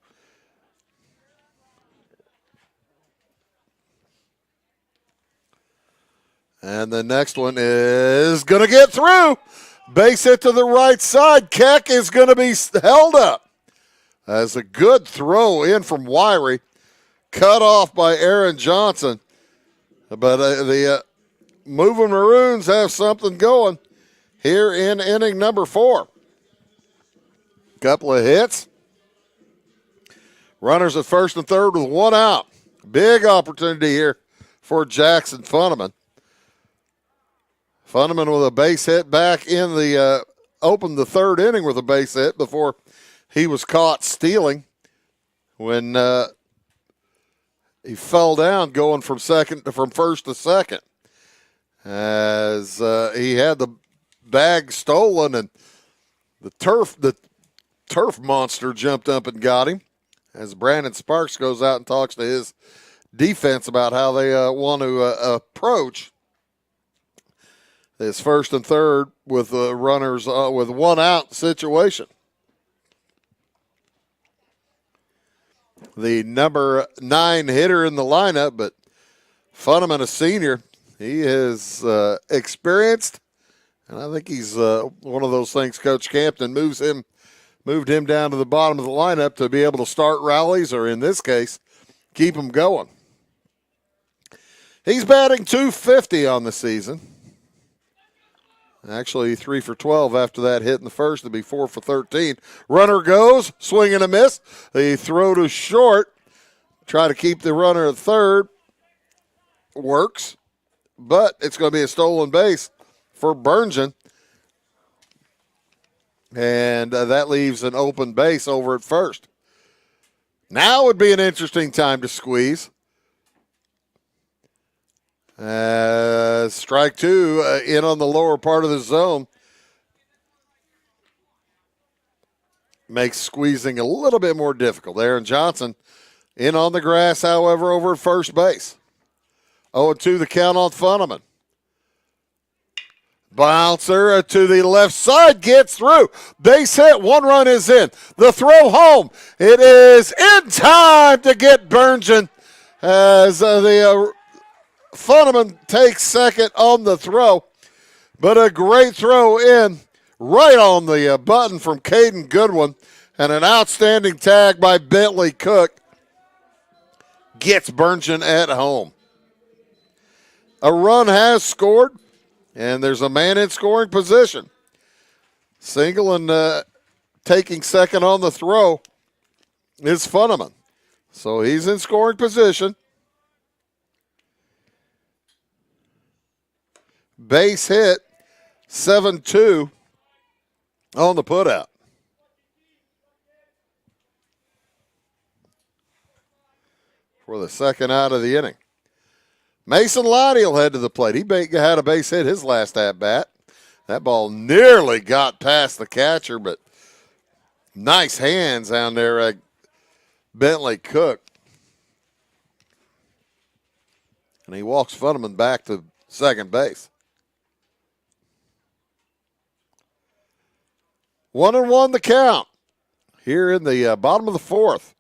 [SPEAKER 1] And the next one is going to get through. Base hit to the right side. Keck is going to be held up. As a good throw in from Wiry. Cut off by Aaron Johnson. But the Moving Maroons have something going here in inning number 4. Couple of hits. Runners at first and third with 1 out. Big opportunity here for Jackson Funneman. Funneman with a base hit back in the opened the 3rd inning with a base hit before he was caught stealing when he fell down going from first to second as he had the bag stolen and the turf monster jumped up and got him as Brandon Sparks goes out and talks to his defense about how they want to approach this first and third with runners with 1 out situation. The number 9 hitter in the lineup, but Funneman, a senior, he is experienced, and I think he's one of those things Coach Campton moved him down to the bottom of the lineup to be able to start rallies, or in this case, keep them going. He's batting .250 on the season. Actually, 3 for 12 after that hit in the first to be 4 for 13. Runner goes, swing and a miss. The throw to short. Try to keep the runner at third. Works, but it's going to be a stolen base for Burngeon. And that leaves an open base over at first. Now would be an interesting time to squeeze. Strike two in on the lower part of the zone. Makes squeezing a little bit more difficult. Aaron Johnson in on the grass, however, over at first base. 0-2 the count on Funneman. Bouncer to the left side, gets through. Base hit, 1 run is in. The throw home. It is in time to get Burngeon as the Funneman takes second on the throw. But a great throw in right on the button from Caden Goodwin, and an outstanding tag by Bentley Cook gets Burngeon at home. A run has scored, and there's a man in scoring position. Single and taking second on the throw is Funneman. So he's in scoring position. Base hit, 7-2 on the putout. For the second out of the inning. Mason Lottie will head to the plate. He had a base hit his last at-bat. That ball nearly got past the catcher, but nice hands down there at Bentley Cook. And he walks Funneman back to second base. 1-1 the count here in the bottom of the fourth.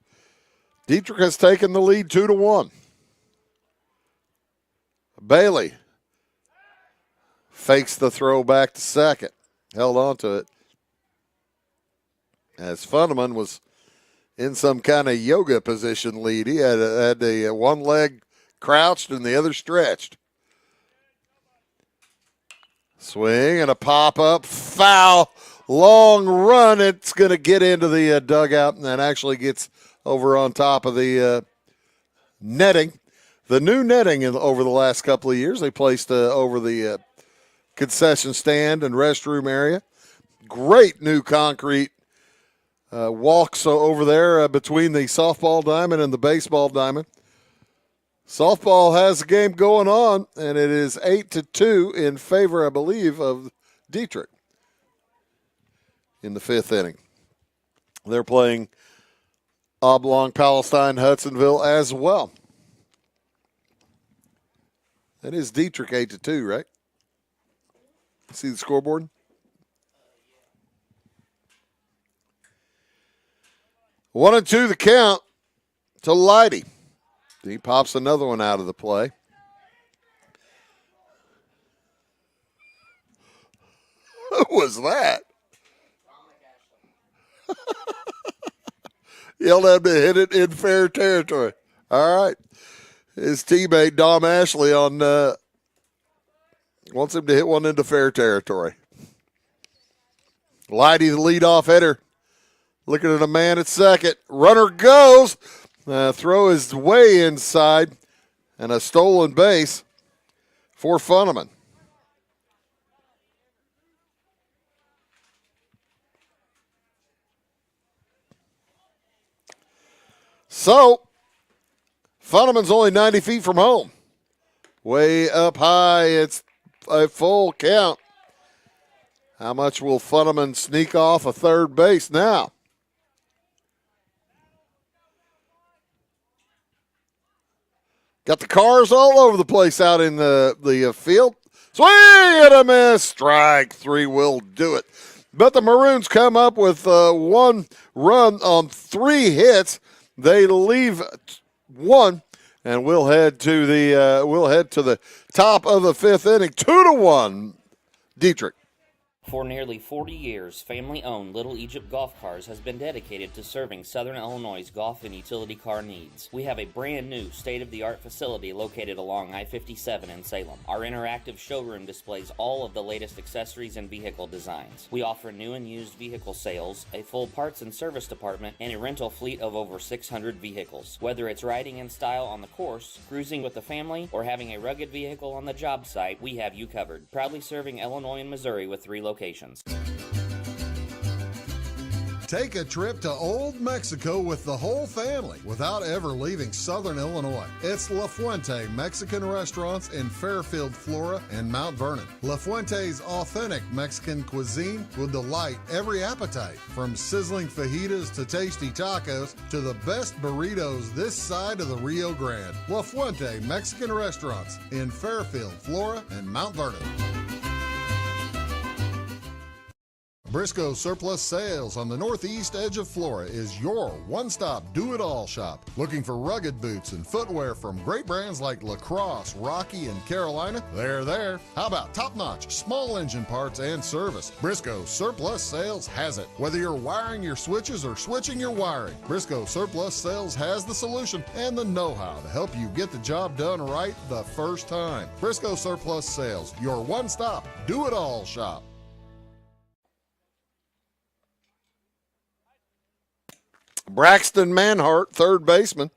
[SPEAKER 1] Dieterich has taken the lead 2-1. Bailey fakes the throw back to second. Held on to it. As Funneman was in some kind of yoga position lead. He had the one leg crouched and the other stretched. Swing and a pop-up. Foul. Long run. It's going to get into the dugout and then actually gets over on top of the netting. The new netting over the last couple of years, they placed over the concession stand and restroom area. Great new concrete walks over there between the softball diamond and the baseball diamond. Softball has a game going on, and it is 8-2 in favor, I believe, of Dieterich in the fifth inning. They're playing Oblong, Palestine, Hudsonville as well. That is Dieterich 8-2, right? See the scoreboard? One and two the count to Leidy. He pops another one out of the play. Who was that? Yelled at him to hit it in fair territory. All right. His teammate, Dom Ashley, wants him to hit one into fair territory. Leidy, the leadoff hitter, looking at a man at second. Runner goes. Throw is way inside, and a stolen base for Funneman. So, Funneman's only 90 feet from home. Way up high, it's a full count. How much will Funneman sneak off a third base now? Got the cars all over the place out in the field. Swing and a miss. Strike three will do it. But the Maroons come up with one run on 3 hits. They leave one, and we'll head to the top of the fifth inning. 2-1, Dieterich.
[SPEAKER 20] For nearly 40 years, family-owned Little Egypt Golf Cars has been dedicated to serving Southern Illinois' golf and utility car needs. We have a brand new state-of-the-art facility located along I-57 in Salem. Our interactive showroom displays all of the latest accessories and vehicle designs. We offer new and used vehicle sales, a full parts and service department, and a rental fleet of over 600 vehicles. Whether it's riding in style on the course, cruising with the family, or having a rugged vehicle on the job site, we have you covered. Proudly serving Illinois and Missouri with 3 locations.
[SPEAKER 2] Take a trip to Old Mexico with the whole family without ever leaving Southern Illinois. It's La Fuente Mexican Restaurants in Fairfield, Flora, and Mount Vernon. La Fuente's authentic Mexican cuisine will delight every appetite, from sizzling fajitas to tasty tacos to the best burritos this side of the Rio Grande. La Fuente Mexican Restaurants in Fairfield, Flora, and Mount Vernon. Briscoe Surplus Sales on the northeast edge of Flora is your one-stop do-it-all shop. Looking for rugged boots and footwear from great brands like Lacrosse, Rocky, and Carolina? They're there. How about top-notch small engine parts and service? Briscoe Surplus Sales has it. Whether you're wiring your switches or switching your wiring, Briscoe Surplus Sales has the solution and the know-how to help you get the job done right the first time. Briscoe Surplus Sales, your one-stop do-it-all shop.
[SPEAKER 1] Braxton Manhart, third baseman,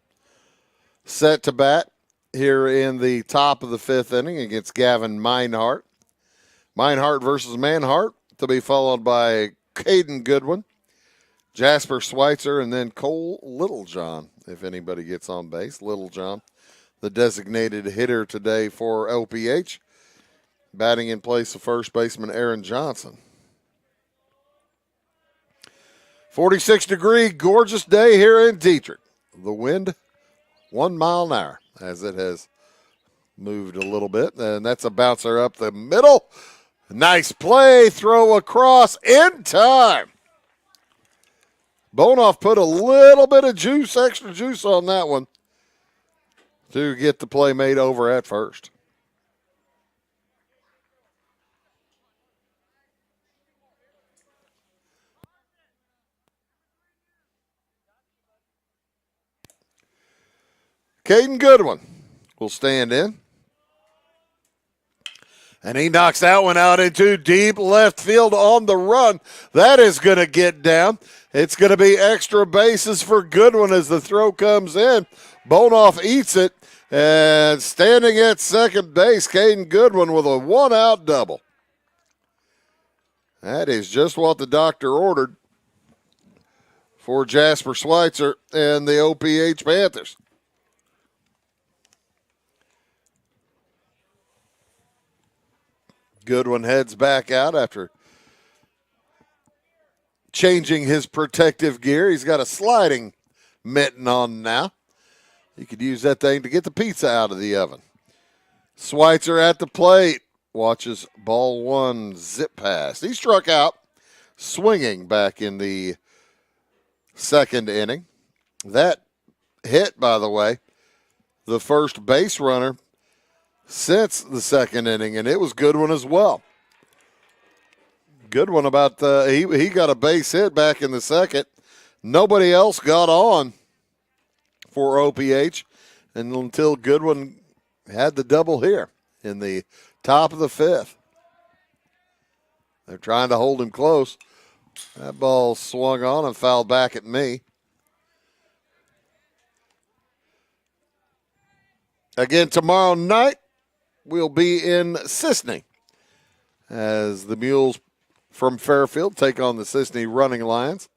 [SPEAKER 1] set to bat here in the top of the fifth inning against Gavin Meinhardt. Meinhardt versus Manhart to be followed by Caden Goodwin, Jasper Schweitzer, and then Cole Littlejohn, if anybody gets on base. Littlejohn, the designated hitter today for OPH, batting in place of first baseman Aaron Johnson. 46-degree, gorgeous day here in Dieterich. The wind 1 mile an hour as it has moved a little bit. And that's a bouncer up the middle. Nice play, throw across in time. Bonoff put a little bit of juice, extra juice on that one to get the play made over at first. Caden Goodwin will stand in. And he knocks that one out into deep left field on the run. That is going to get down. It's going to be extra bases for Goodwin as the throw comes in. Bonoff eats it. And standing at second base, Caden Goodwin with a one-out double. That is just what the doctor ordered for Jasper Schweitzer and the OPH Panthers. Goodwin heads back out after changing his protective gear. He's got a sliding mitten on now. You could use that thing to get the pizza out of the oven. Schweitzer at the plate. Watches ball one zip past. He struck out swinging back in the second inning. That hit, by the way, the first base runner since the second inning, and it was Goodwin as well. Goodwin about he got a base hit back in the second. Nobody else got on for OPH until Goodwin had the double here in the top of the fifth. They're trying to hold him close. That ball swung on and fouled back at me. Again, tomorrow night, we'll be in Sisney as the Mules from Fairfield take on the Sisney Running Lions.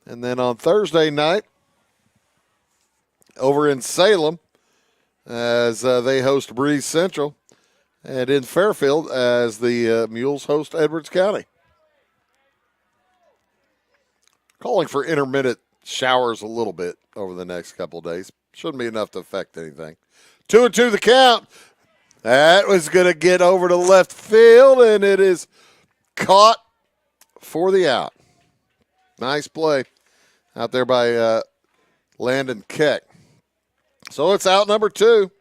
[SPEAKER 1] And then on Thursday night, over in Salem, as they host Breeze Central, and in Fairfield as the Mules host Edwards County. Calling for intermittent showers a little bit over the next couple of days. Shouldn't be enough to affect anything. 2-2 the count. That was going to get over to left field, and it is caught for the out. Nice play out there by Landon Keck. So it's out number 2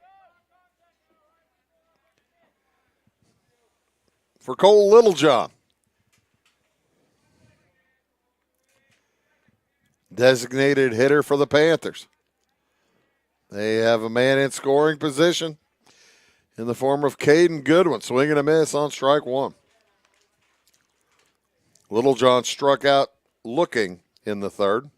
[SPEAKER 1] for Cole Littlejohn. Designated hitter for the Panthers. They have a man in scoring position in the form of Caden Goodwin. Swing and a miss on strike one. Littlejohn struck out looking in the third.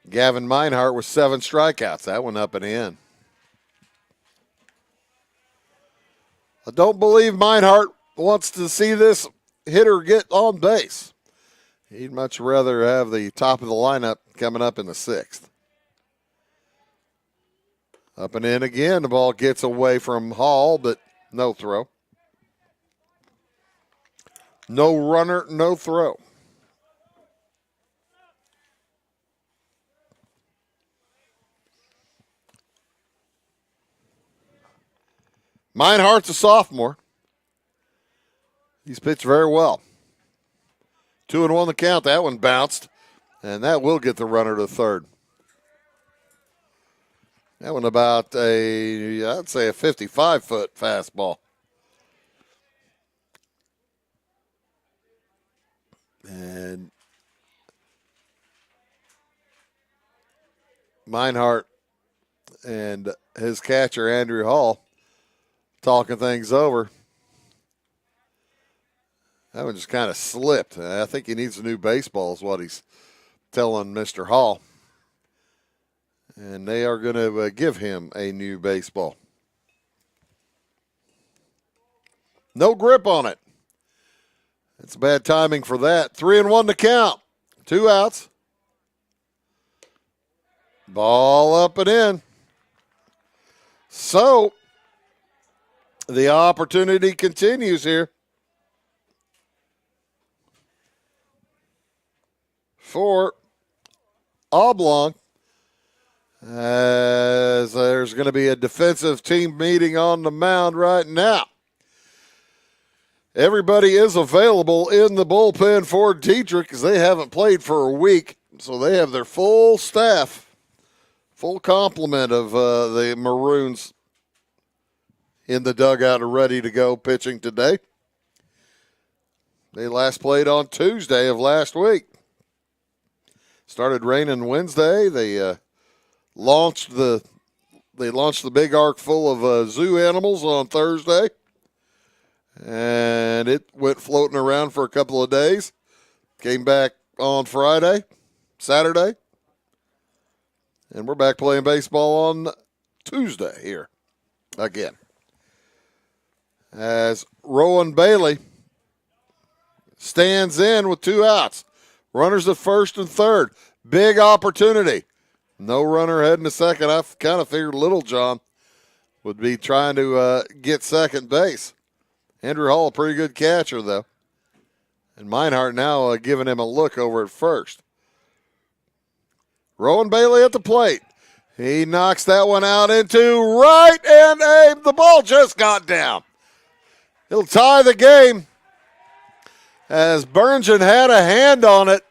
[SPEAKER 1] Gavin Meinhardt with 7 strikeouts. That one up and in. I don't believe Meinhardt wants to see this hitter get on base. He'd much rather have the top of the lineup coming up in the 6th. Up and in again. The ball gets away from Hall, but no throw. No runner, no throw. Meinhardt's a sophomore. He's pitched very well. 2-1 the count. That one bounced, and that will get the runner to third. That one about I'd say a 55-foot fastball. And Meinhardt and his catcher, Andrew Hall, talking things over. That one just kind of slipped. I think he needs a new baseball is what he's telling Mr. Hall. And they are going to give him a new baseball. No grip on it. It's bad timing for that. 3-1 to count. 2 outs. Ball up and in. So, the opportunity continues here for Oblong, as there's going to be a defensive team meeting on the mound right now. Everybody is available in the bullpen for Dieterich because they haven't played for a week, so they have their full staff, full complement of the Maroons in the dugout are ready to go pitching today. They last played on Tuesday of last week. Started raining Wednesday. They launched the big ark full of zoo animals on Thursday, and it went floating around for a couple of days. Came back on Saturday, and we're back playing baseball on Tuesday here again. As Rowan Bailey stands in with 2 outs. Runners at first and third. Big opportunity. No runner heading to second. I kind of figured Little John would be trying to get second base. Andrew Hall, a pretty good catcher, though. And Meinhardt now giving him a look over at first. Rowan Bailey at the plate. He knocks that one out into right, and the ball just got down. He'll tie the game as Burngeon had a hand on it.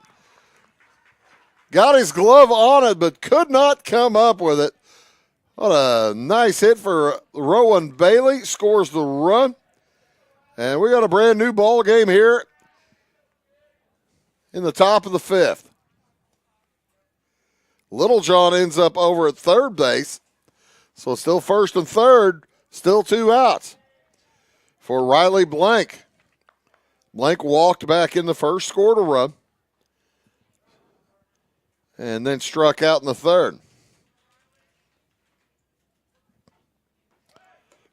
[SPEAKER 1] Got his glove on it, but could not come up with it. What a nice hit for Rowan Bailey. Scores the run. And we got a brand new ball game here in the top of the 5th. Littlejohn ends up over at third base. So it's still first and third. Still 2 outs for Riley Blank. Blank walked back in the first, scored a run, and then struck out in the third.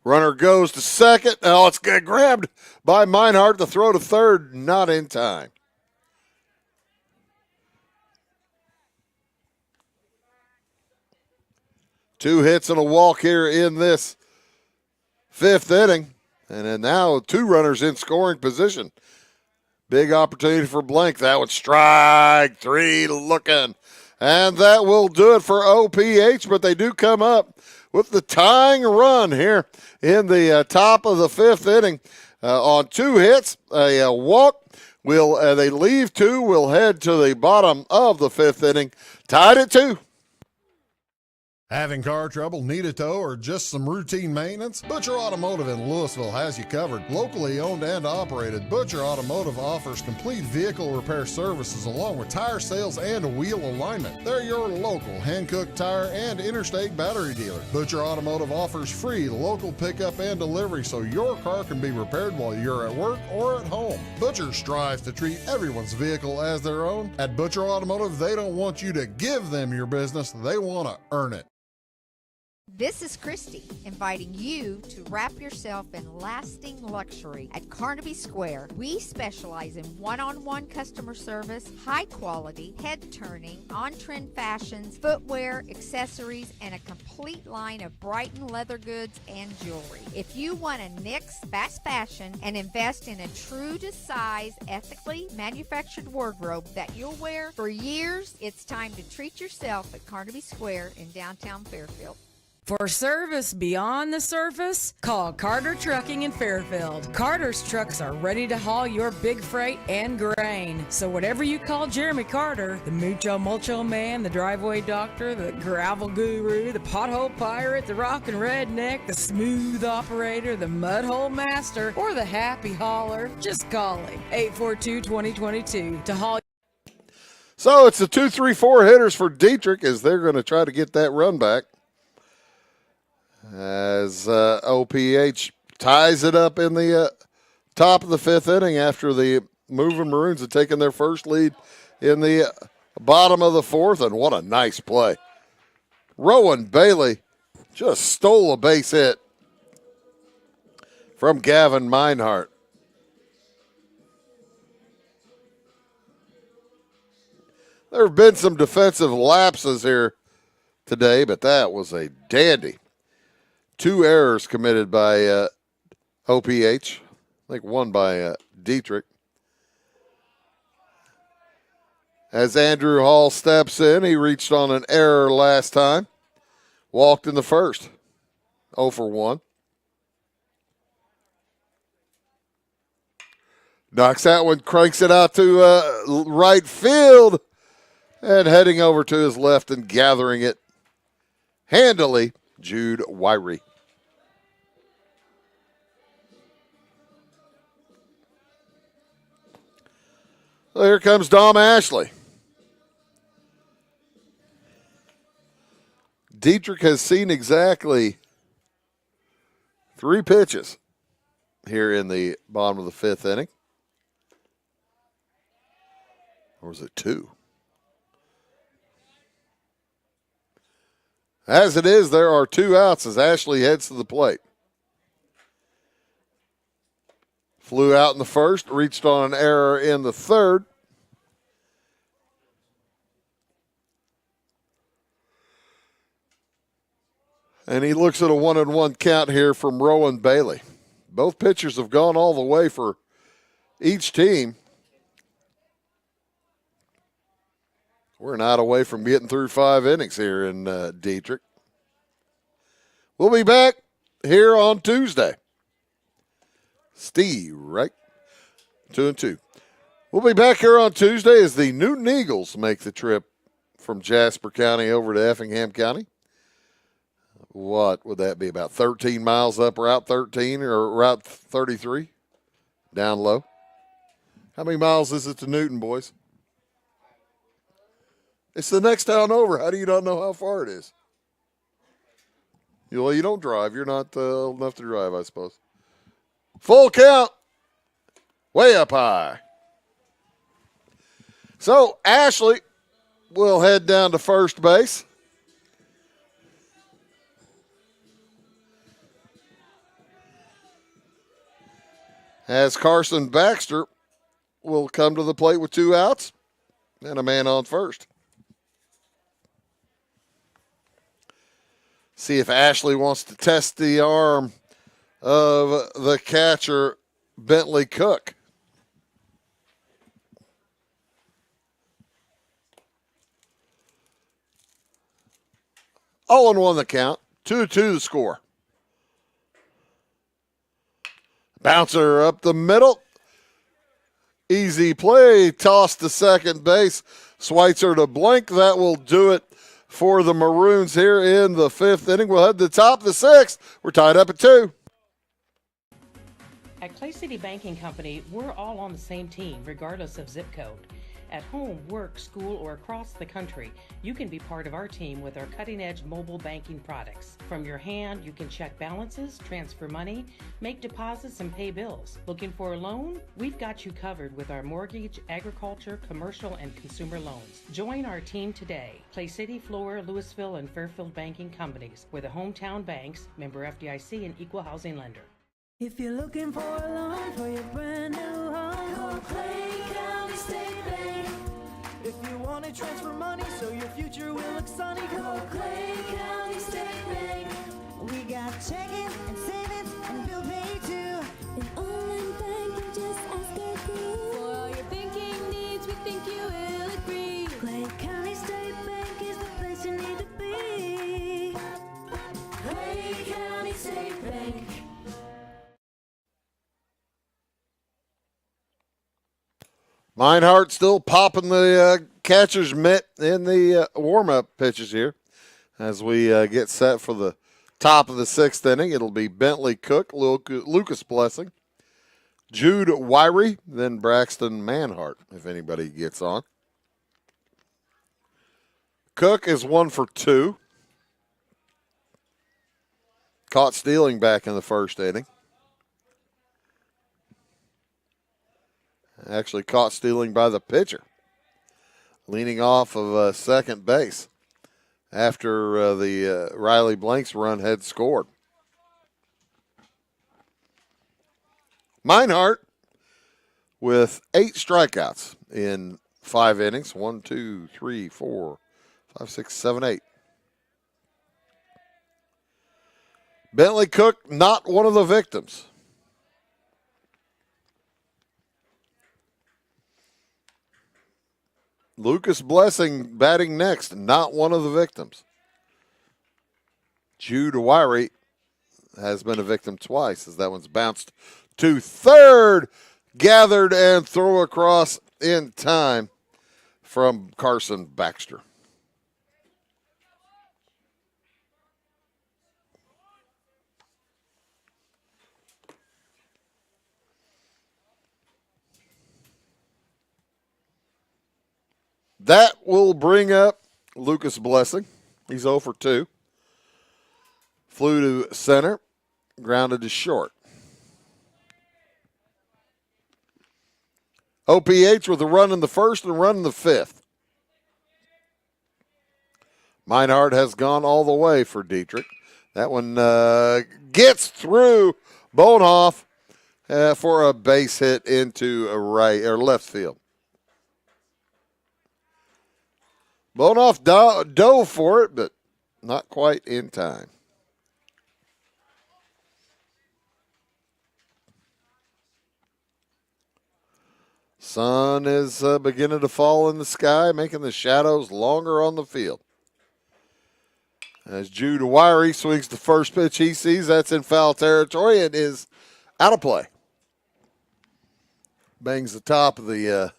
[SPEAKER 1] Runner goes to second. Oh, it's grabbed by Meinhardt. The throw to third, not in time. Two hits and a walk here in this 5th inning. And then now 2 runners in scoring position. Big opportunity for Blank. That one strike 3 looking. And that will do it for OPH, but they do come up with the tying run here in the top of the 5th inning on 2 hits, a walk. They leave 2. We'll head to the bottom of the 5th inning. Tied at 2.
[SPEAKER 2] Having car trouble, need a tow, or just some routine maintenance? Butcher Automotive in Louisville has you covered. Locally owned and operated, Butcher Automotive offers complete vehicle repair services along with tire sales and wheel alignment. They're your local Hankook tire and interstate battery dealer. Butcher Automotive offers free local pickup and delivery so your car can be repaired while you're at work or at home. Butcher strives to treat everyone's vehicle as their own. At Butcher Automotive, they don't want you to give them your business, they want to earn it.
[SPEAKER 3] This is Christy inviting you to wrap yourself in lasting luxury at Carnaby Square. We specialize in one-on-one customer service, high quality, head turning, on-trend fashions, footwear, accessories, and a complete line of Brighton leather goods and jewelry. If you want to nix fast fashion and invest in a true to size, ethically manufactured wardrobe that you'll wear for years, it's time to treat yourself at Carnaby Square in downtown Fairfield.
[SPEAKER 4] For service beyond the surface, call Carter Trucking in Fairfield. Carter's trucks are ready to haul your big freight and grain. So whatever you call Jeremy Carter, the mucho mulcho man, the driveway doctor, the gravel guru, the pothole pirate, the rockin' redneck, the smooth operator, the mud hole master, or the happy hauler, just call him. 842-2022 to haul.
[SPEAKER 1] So it's the 2-3-4 hitters for Dieterich as they're going to try to get that run back. As OPH ties it up in the top of the fifth inning after the Moving Maroons had taken their first lead in the bottom of the fourth, and what a nice play. Rowan Bailey just stole a base hit from Gavin Meinhardt. There have been some defensive lapses here today, but that was a dandy. 2 errors committed by OPH. I think one by Dieterich. As Andrew Hall steps in, he reached on an error last time. Walked in the first. 0 for 1. Knocks that one, cranks it out to right field. And heading over to his left and gathering it handily, Jude Wyrie. So here comes Dom Ashley. Dieterich has seen exactly 3 pitches here in the bottom of the fifth inning. Or was it 2? As it is, there are 2 outs as Ashley heads to the plate. Flew out in the first, reached on an error in the third. And he looks at a 1-1 count here from Rowan Bailey. Both pitchers have gone all the way for each team. We're not away from getting through 5 innings here in Dieterich. We'll be back here on Tuesday. Steve, right? 2-2. We'll be back here on Tuesday as the Newton Eagles make the trip from Jasper County over to Effingham County. What would that be, about 13 miles up Route 13 or Route 33? Down low. How many miles is it to Newton, boys? It's the next town over. How do you not know how far it is? You don't drive. You're not old enough to drive, I suppose. Full count. Way up high. So Ashley will head down to first base. As Carson Baxter will come to the plate with 2 outs and a man on first. See if Ashley wants to test the arm of the catcher, Bentley Cook. All in 1 the count. 2-2 the score. Bouncer up the middle. Easy play. Toss to second base. Schweitzer to Blank. That will do it for the Maroons here in the 5th inning. We'll head to the top of the 6th. We're tied up at 2.
[SPEAKER 5] At Clay City Banking Company, we're all on the same team, regardless of zip code. At home, work, school, or across the country, you can be part of our team with our cutting-edge mobile banking products. From your hand, you can check balances, transfer money, make deposits, and pay bills. Looking for a loan? We've got you covered with our mortgage, agriculture, commercial, and consumer loans. Join our team today. Clay City, Flora, Louisville, and Fairfield banking companies. We're the hometown banks, member FDIC, and equal housing lender.
[SPEAKER 6] If you're looking for a loan for your brand new home, call Clay County State Bank. If you want to transfer money so your future will look sunny, call Clay County State Bank. We got checking and savings and bill pay too.
[SPEAKER 21] An online bank, just ask our crew. For all your banking needs, we think you will agree.
[SPEAKER 6] Clay County State Bank is the place you need to be. Clay County State Bank.
[SPEAKER 1] Meinhardt still popping the catcher's mitt in the warm-up pitches here as we get set for the top of the sixth inning. It'll be Bentley Cook, Lucas Blessing, Jude Wyrie, then Braxton Manhart, if anybody gets on. Cook is 1 for 2. Caught stealing back in the first inning. Actually caught stealing by the pitcher, leaning off of second base after the Riley Blanks run had scored. Meinhardt with 8 strikeouts in 5 innings. 1, 2, 3, 4, 5, 6, 7, 8. Bentley Cook, not one of the victims. Lucas Blessing batting next, not one of the victims. Jude Wyrie has been a victim twice as that one's bounced to third, gathered and throw across in time from Carson Baxter. That will bring up Lucas Blessing. He's 0 for 2. Flew to center, grounded to short. OPH with a run in the first and a run in the fifth. Meinhardt has gone all the way for Dieterich. That one gets through Bonehoff for a base hit into a right or left field. Bonehoff dove for it, but not quite in time. Sun is beginning to fall in the sky, making the shadows longer on the field. As Jude Wyrie swings the first pitch he sees, that's in foul territory and is out of play. Bangs the top of the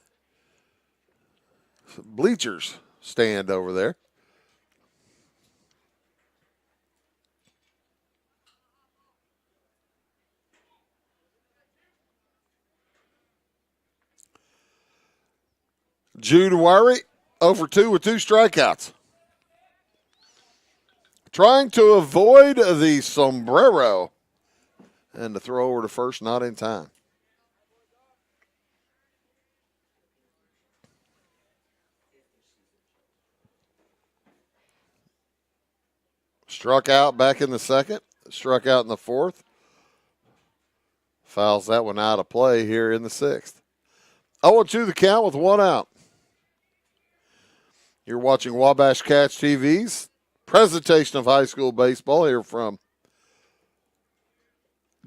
[SPEAKER 1] bleachers stand over there. Jude Wyrie, 0 for 2 with 2 strikeouts. Trying to avoid the sombrero. And the throw over to first, not in time. Struck out back in the second. Struck out in the fourth. Fouls that one out of play here in the sixth. 0-2 the count with 1 out. You're watching Wabash Catch TV's presentation of high school baseball here from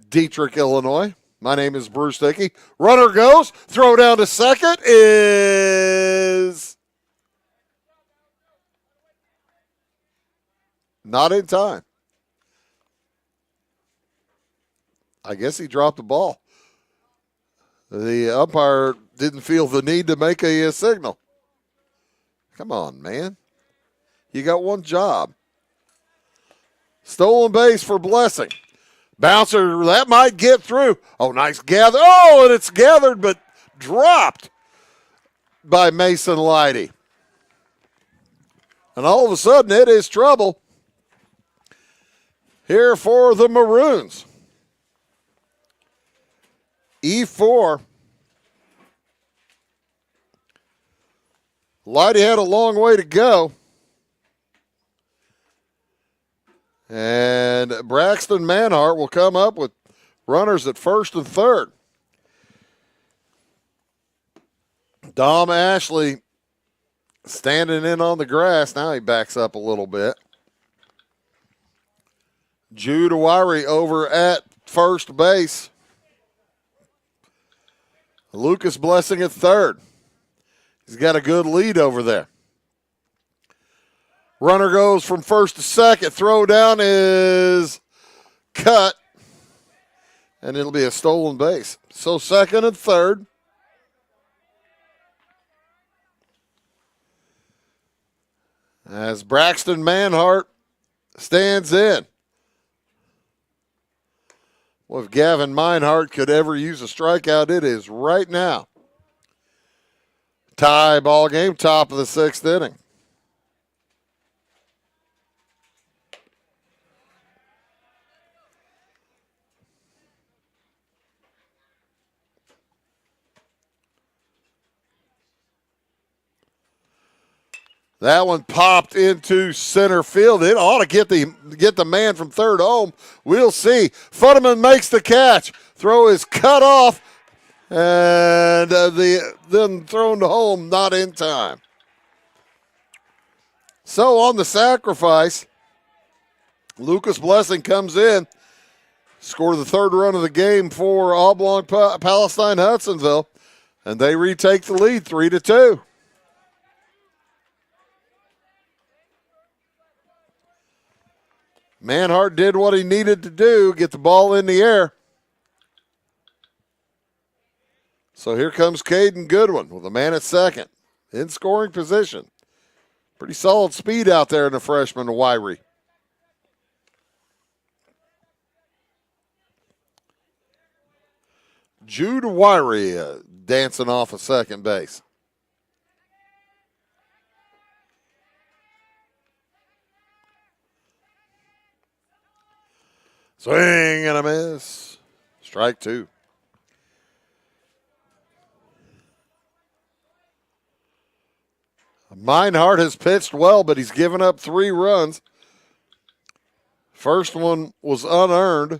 [SPEAKER 1] Dieterich, Illinois. My name is Bruce Dickey. Runner goes. Throw down to second is not in time. I guess he dropped the ball. The umpire didn't feel the need to make a signal. Come on, man. You got one job. Stolen base for Blessing. Bouncer, that might get through. Oh, nice gather. Oh, and it's gathered but dropped. by Mason Leidy. And all of a sudden, it is trouble here for the Maroons. E4. Leidy had a long way to go. And Braxton Manhart will come up with runners at first and third. Dom Ashley standing in on the grass. Now he backs up a little bit. Jude Awiri over at first base. Lucas Blessing at third. He's got a good lead over there. Runner goes from first to second. Throw down is cut. And it'll be a stolen base. So second and third. As Braxton Manhart stands in. Well, if Gavin Meinhardt could ever use a strikeout, it is right now. Tie ball game, top of the sixth inning. That one popped into center field. It ought to get the man from third home. We'll see. Futterman makes the catch. Throw is cut off, and then thrown to home, not in time. So on the sacrifice, Lucas Blessing comes in, scored the third run of the game for Oblong Palestine Hudsonville, and they retake the lead 3-2. Manhart did what he needed to do, get the ball in the air. So here comes Caden Goodwin with a man at second in scoring position. Pretty solid speed out there in the freshman Wyrie. Jude Wyrie dancing off of second base. Swing and a miss. Strike two. Meinhardt has pitched well, but he's given up 3 runs. First one was unearned.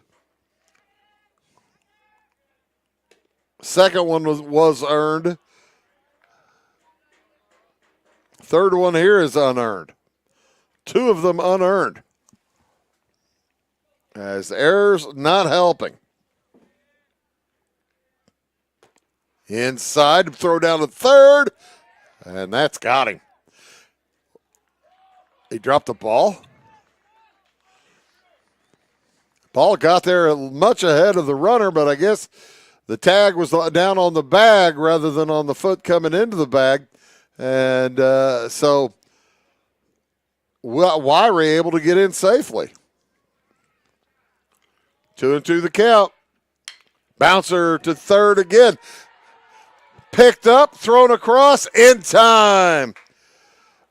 [SPEAKER 1] Second one was earned. Third one here is unearned. 2 of them unearned. As errors not helping. Inside, throw down to third, and that's got him. He dropped the ball. Ball got there much ahead of the runner, but I guess the tag was down on the bag rather than on the foot coming into the bag. And so Wyrie able to get in safely. 2-2 the count. Bouncer to third again. Picked up, thrown across in time.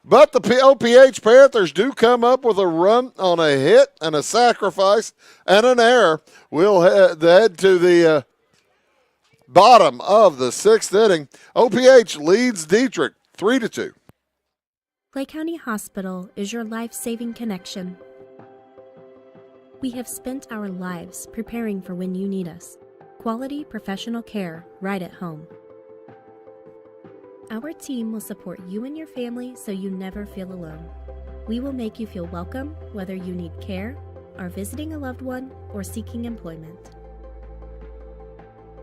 [SPEAKER 1] But the OPH Panthers do come up with a run on a hit and a sacrifice and an error. We'll head to the bottom of the sixth inning. OPH leads Dieterich 3-2.
[SPEAKER 8] Clay County Hospital is your life-saving connection. We have spent our lives preparing for when you need us. Quality professional care right at home. Our team will support you and your family so you never feel alone. We will make you feel welcome whether you need care, are visiting a loved one, or seeking employment.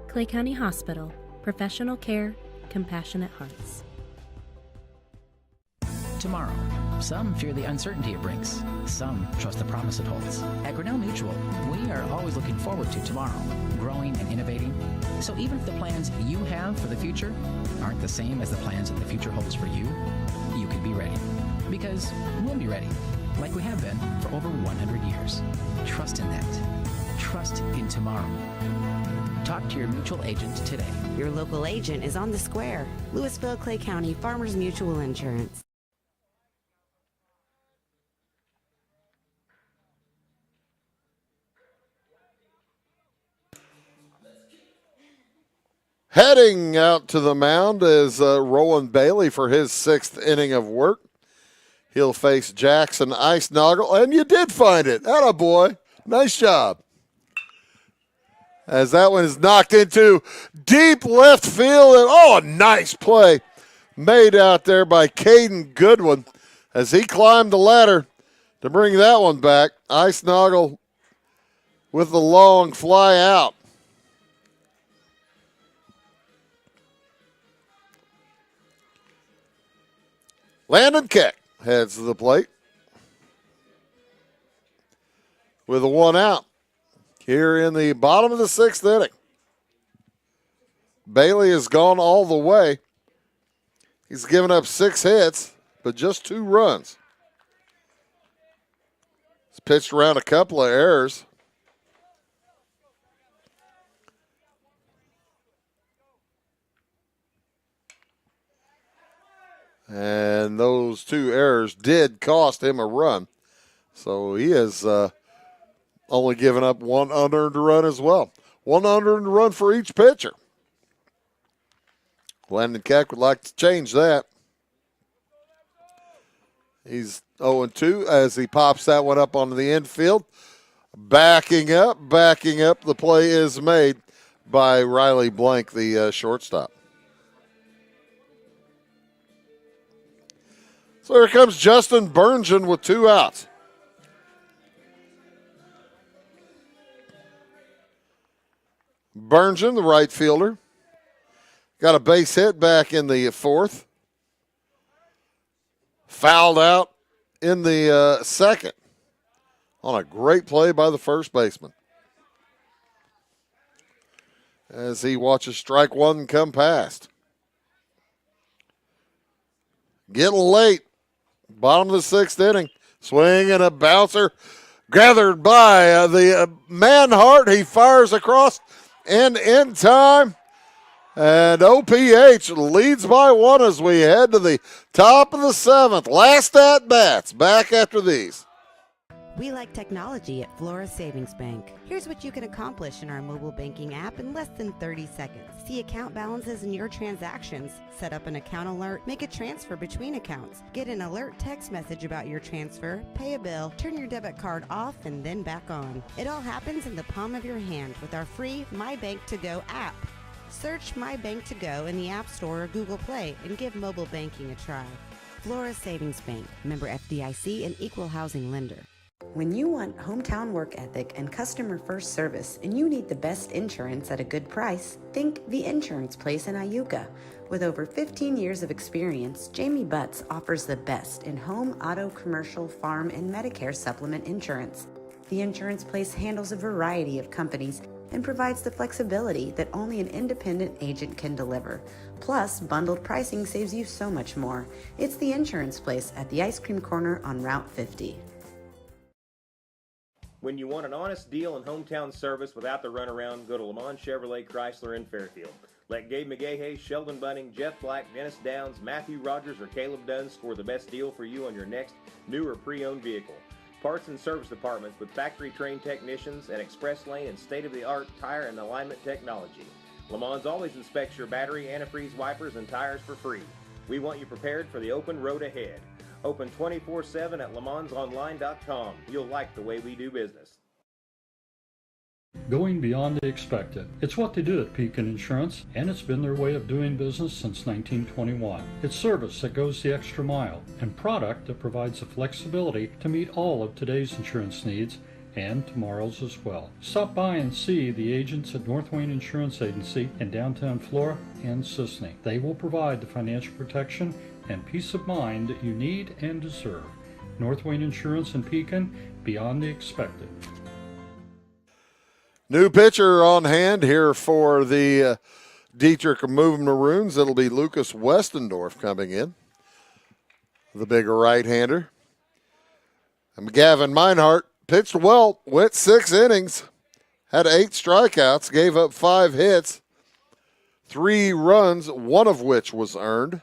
[SPEAKER 8] Clay County Hospital. Professional care, compassionate hearts.
[SPEAKER 9] Tomorrow. Some fear the uncertainty it brings. Some trust the promise it holds. At Grinnell Mutual, we are always looking forward to tomorrow, growing and innovating. So even if the plans you have for the future aren't the same as the plans that the future holds for you, you can be ready. Because we'll be ready, like we have been for over 100 years. Trust in that. Trust in tomorrow. Talk to your mutual agent today.
[SPEAKER 10] Your local agent is on the square. Louisville, Clay County Farmers Mutual Insurance.
[SPEAKER 1] Heading out to the mound is Roland Bailey for his 6th inning of work. He'll face Jackson Icenoggle, and you did find it. Atta boy. Nice job. As that one is knocked into deep left field. And, oh, a nice play made out there by Caden Goodwin as he climbed the ladder to bring that one back. Icenoggle with the long fly out. Landon Keck heads to the plate with a 1 out here in the bottom of the 6th inning. Bailey has gone all the way. He's given up 6 hits, but just 2 runs. He's pitched around a couple of errors. And those 2 errors did cost him a run. So he has only given up 1 unearned run as well. 1 unearned run for each pitcher. Landon Keck would like to change that. He's 0-2 as he pops that one up onto the infield. Backing up. The play is made by Riley Blank, the shortstop. So here comes Justin Burngeon with 2 outs. Burngeon, the right fielder, got a base hit back in the 4th. Fouled out in the 2nd on a great play by the first baseman. As he watches strike 1 come past. Getting late. Bottom of the 6th inning. Swing and a bouncer gathered by the Manhart. He fires across and in time. And OPH leads by 1 as we head to the top of the 7th. Last at bats. Back after these.
[SPEAKER 10] We like technology at Flora Savings Bank. Here's what you can accomplish in our mobile banking app in less than 30 seconds. See account balances in your transactions, set up an account alert, make a transfer between accounts, get an alert text message about your transfer, pay a bill, turn your debit card off and then back on. It all happens in the palm of your hand with our free My Bank to Go app. Search My Bank to Go in the App Store or Google Play and give mobile banking a try. Flora Savings Bank, member FDIC and equal housing lender.
[SPEAKER 22] When you want hometown work ethic and customer first service and you need the best insurance at a good price, think The Insurance Place in Iuka. With over 15 years of experience, Jamie Butts offers the best in home, auto, commercial, farm, and Medicare supplement insurance. The Insurance Place handles a variety of companies and provides the flexibility that only an independent agent can deliver. Plus, bundled pricing saves you so much more. It's The Insurance Place at the Ice Cream Corner on Route 50.
[SPEAKER 11] When you want an honest deal and hometown service without the runaround, go to Lamont Chevrolet Chrysler in Fairfield. Let Gabe McGahey, Sheldon Bunning, Jeff Black, Dennis Downs, Matthew Rogers, or Caleb Dunn score the best deal for you on your next new or pre-owned vehicle. Parts and service departments with factory-trained technicians and express lane and state-of-the-art tire and alignment technology. Lamont always inspects your battery, antifreeze, wipers, and tires for free. We want you prepared for the open road ahead. Open 24/7 at LeMansOnline.com. You'll like the way we do business.
[SPEAKER 12] Going beyond the expected. It's what they do at Pekin Insurance, and it's been their way of doing business since 1921. It's service that goes the extra mile, and product that provides the flexibility to meet all of today's insurance needs and tomorrow's as well. Stop by and see the agents at North Wayne Insurance Agency in downtown Flora and Sisney. They will provide the financial protection and peace of mind that you need and deserve. North Wayne Insurance in Pekin, beyond the expected.
[SPEAKER 1] New pitcher on hand here for the Dieterich Moving Maroons. It'll be Lucas Westendorf coming in, the bigger right-hander. And Gavin Meinhardt pitched well, went 6 innings, had 8 strikeouts, gave up 5 hits, 3 runs, one of which was earned.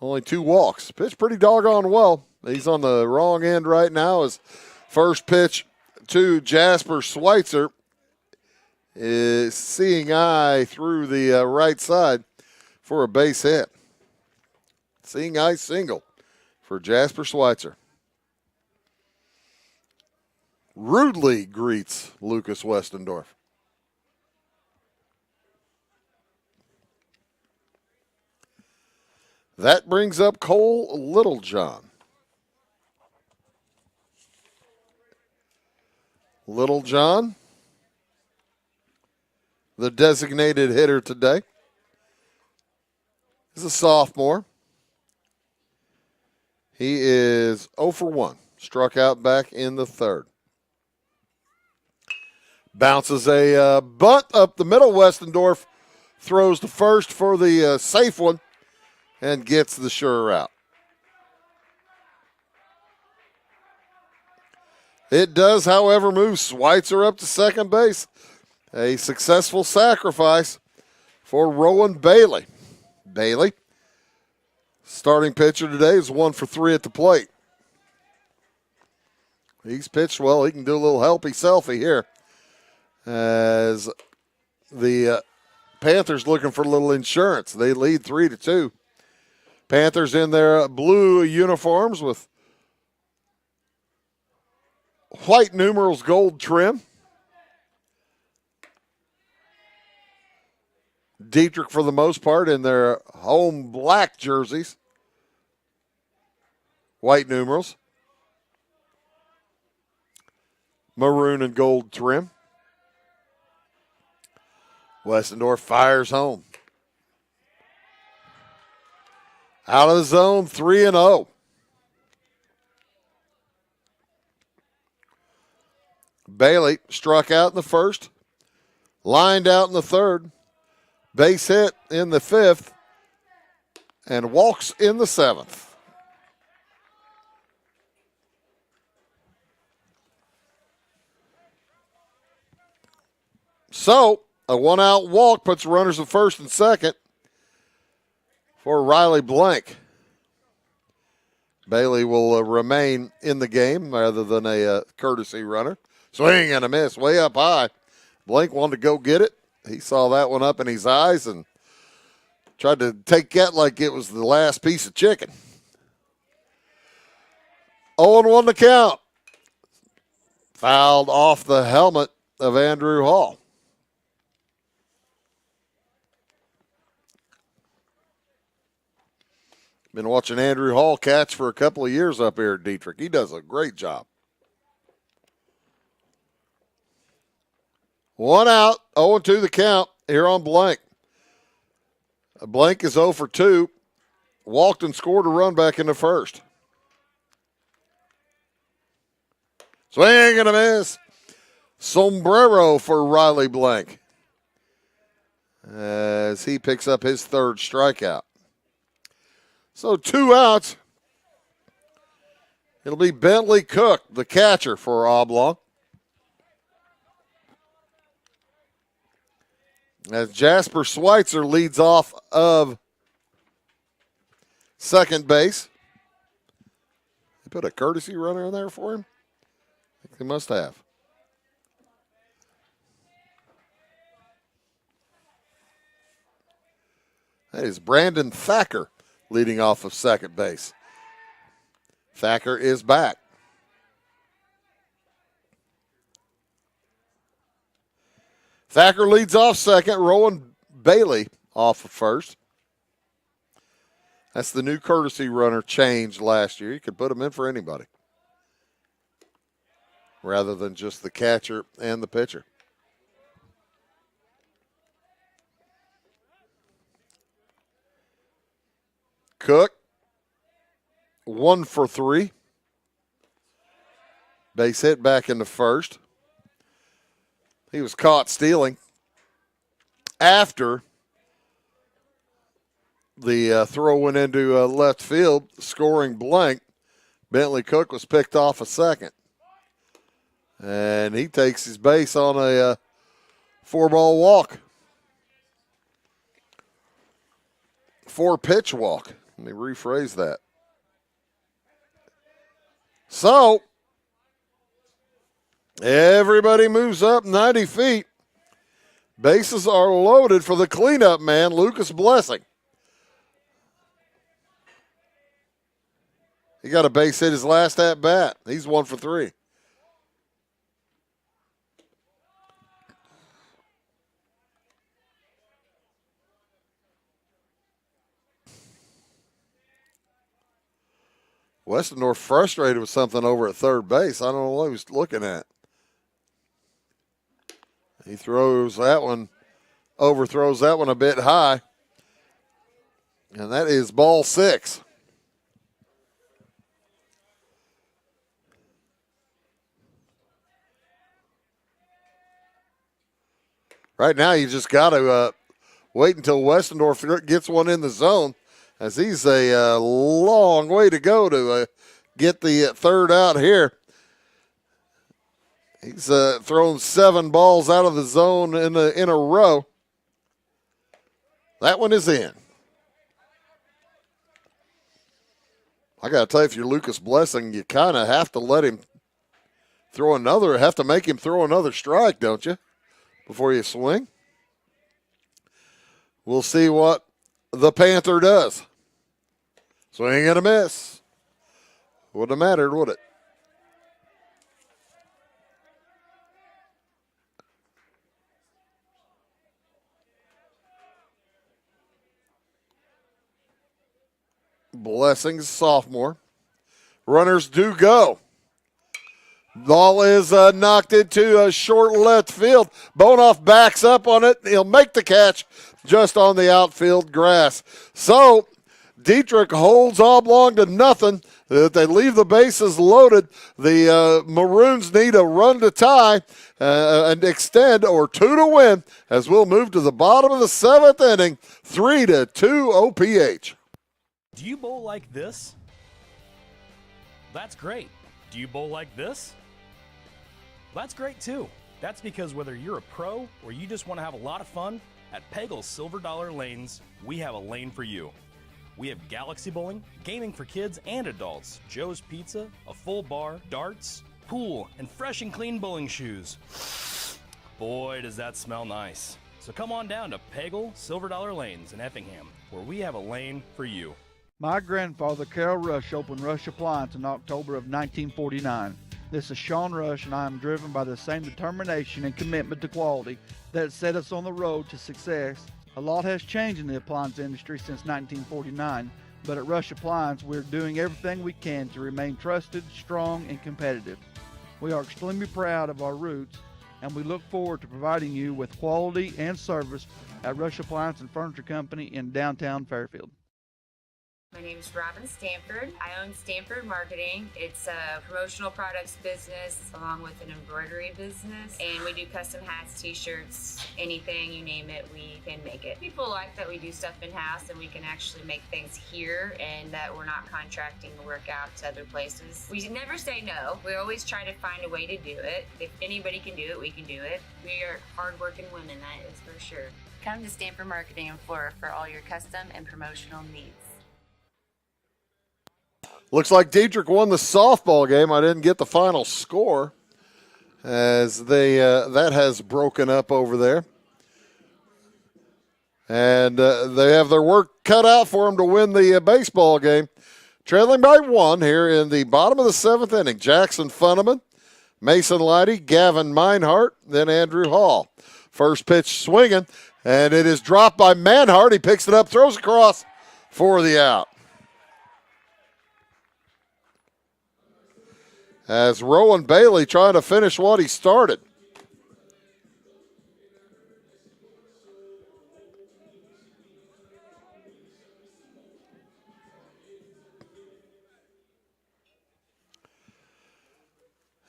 [SPEAKER 1] Only 2 walks. Pitched pretty doggone well. He's on the wrong end right now. His first pitch to Jasper Schweitzer is seeing eye through the right side for a base hit. Seeing eye single for Jasper Schweitzer. Rudely greets Lucas Westendorf. That brings up Cole Littlejohn. Littlejohn, the designated hitter today, is a sophomore. He is 0 for 1. Struck out back in the third. Bounces a bunt up the middle. Westendorf throws to first for the safe one and gets the sure out. It does, however, move Schweitzer up to second base. A successful sacrifice for Rowan Bailey. Bailey, starting pitcher today, is 1 for 3 at the plate. He's pitched well. He can do a little helpy selfie here as the Panthers looking for a little insurance. They lead 3-2. Panthers in their blue uniforms with white numerals, gold trim. Dieterich, for the most part, in their home black jerseys. White numerals. Maroon and gold trim. Westendorf fires home. Out of the zone, 3-0. Bailey struck out in the first, lined out in the third, base hit in the fifth, and walks in the seventh. So, a one-out walk puts runners at first and second for Riley Blank. Bailey will remain in the game rather than a courtesy runner. Swing and a miss way up high. Blank wanted to go get it. He saw that one up in his eyes and tried to take that like it was the last piece of chicken. 0-1 to count. Fouled off the helmet of Andrew Hall. Been watching Andrew Hall catch for a couple of years up here at Dieterich. He does a great job. 1 out, 0-2 the count here on Blank. Blank is 0 for 2. Walked and scored a run back in the first. Swing and a miss. Sombrero for Riley Blank as he picks up his third strikeout. So 2 outs. It'll be Bentley Cook, the catcher for Oblong. As Jasper Schweitzer leads off of second base. They put a courtesy runner in there for him? I think they must have. That is Brandon Thacker leading off of second base. Thacker is back. Thacker leads off second. Rowan Bailey off of first. That's the new courtesy runner changed last year. You could put him in for anybody rather than just the catcher and the pitcher. Cook, 1 for 3. Base hit back in the first. He was caught stealing after the throw went into left field, scoring Blank. Bentley Cook was picked off a second. And he takes his base on a 4-ball walk. 4-pitch walk. Let me rephrase that. So, everybody moves up 90 feet. Bases are loaded for the cleanup man, Lucas Blessing. He got a base hit his last at bat. He's 1 for 3. Westendorf frustrated with something over at third base. I don't know what he was looking at. He throws that one, overthrows that one a bit high. And that is ball 6. Right now, you just got to wait until Westendorf gets one in the zone, as he's a long way to go to get the third out here. He's thrown 7 balls out of the zone in a row. That one is in. I got to tell you, if you're Lucas Blessing, you kind of have to let him have to make him throw another strike, don't you, before you swing? We'll see what the Panther does. Swing and a miss. Wouldn't have mattered, would it? Blessings, sophomore. Runners do go. Ball is knocked into a short left field. Bonoff backs up on it. He'll make the catch just on the outfield grass. So Dieterich holds oblong to nothing. They leave the bases loaded. The Maroons need a run to tie and extend, or 2 to win, as we'll move to the bottom of the 7th inning, 3-2 OPH.
[SPEAKER 13] Do you bowl like this? That's great. Do you bowl like this? That's great too. That's because whether you're a pro or you just want to have a lot of fun, at Pegel's Silver Dollar Lanes, we have a lane for you. We have galaxy bowling, gaming for kids and adults, Joe's Pizza, a full bar, darts, pool, and fresh and clean bowling shoes. Boy, does that smell nice. So come on down to Pegel Silver Dollar Lanes in Effingham, where we have a lane for you.
[SPEAKER 14] My grandfather, Carol Rush, opened Rush Appliance in October of 1949. This is Sean Rush, and I am driven by the same determination and commitment to quality that set us on the road to success. A lot has changed in the appliance industry since 1949, but at Rush Appliance, we're doing everything we can to remain trusted, strong, and competitive. We are extremely proud of our roots, and we look forward to providing you with quality and service at Rush Appliance and Furniture Company in downtown Fairfield.
[SPEAKER 15] My name is Robin Stanford. I own Stanford Marketing. It's a promotional products business along with an embroidery business. And we do custom hats, t-shirts, anything, you name it, we can make it. People like that we do stuff in-house and we can actually make things here and that we're not contracting the work out to other places. We never say no. We always try to find a way to do it. If anybody can do it, we can do it. We are hardworking women, that is for sure. Come to Stanford Marketing in Flora for all your custom and promotional needs.
[SPEAKER 1] Looks like Dieterich won the softball game. I didn't get the final score, as that has broken up over there. And they have their work cut out for them to win the baseball game. Trailing by 1 here in the bottom of the 7th inning. Jackson Funneman, Mason Leidy, Gavin Meinhardt, then Andrew Hall. First pitch swinging, and it is dropped by Manhart. He picks it up, throws across for the out. As Rowan Bailey trying to finish what he started.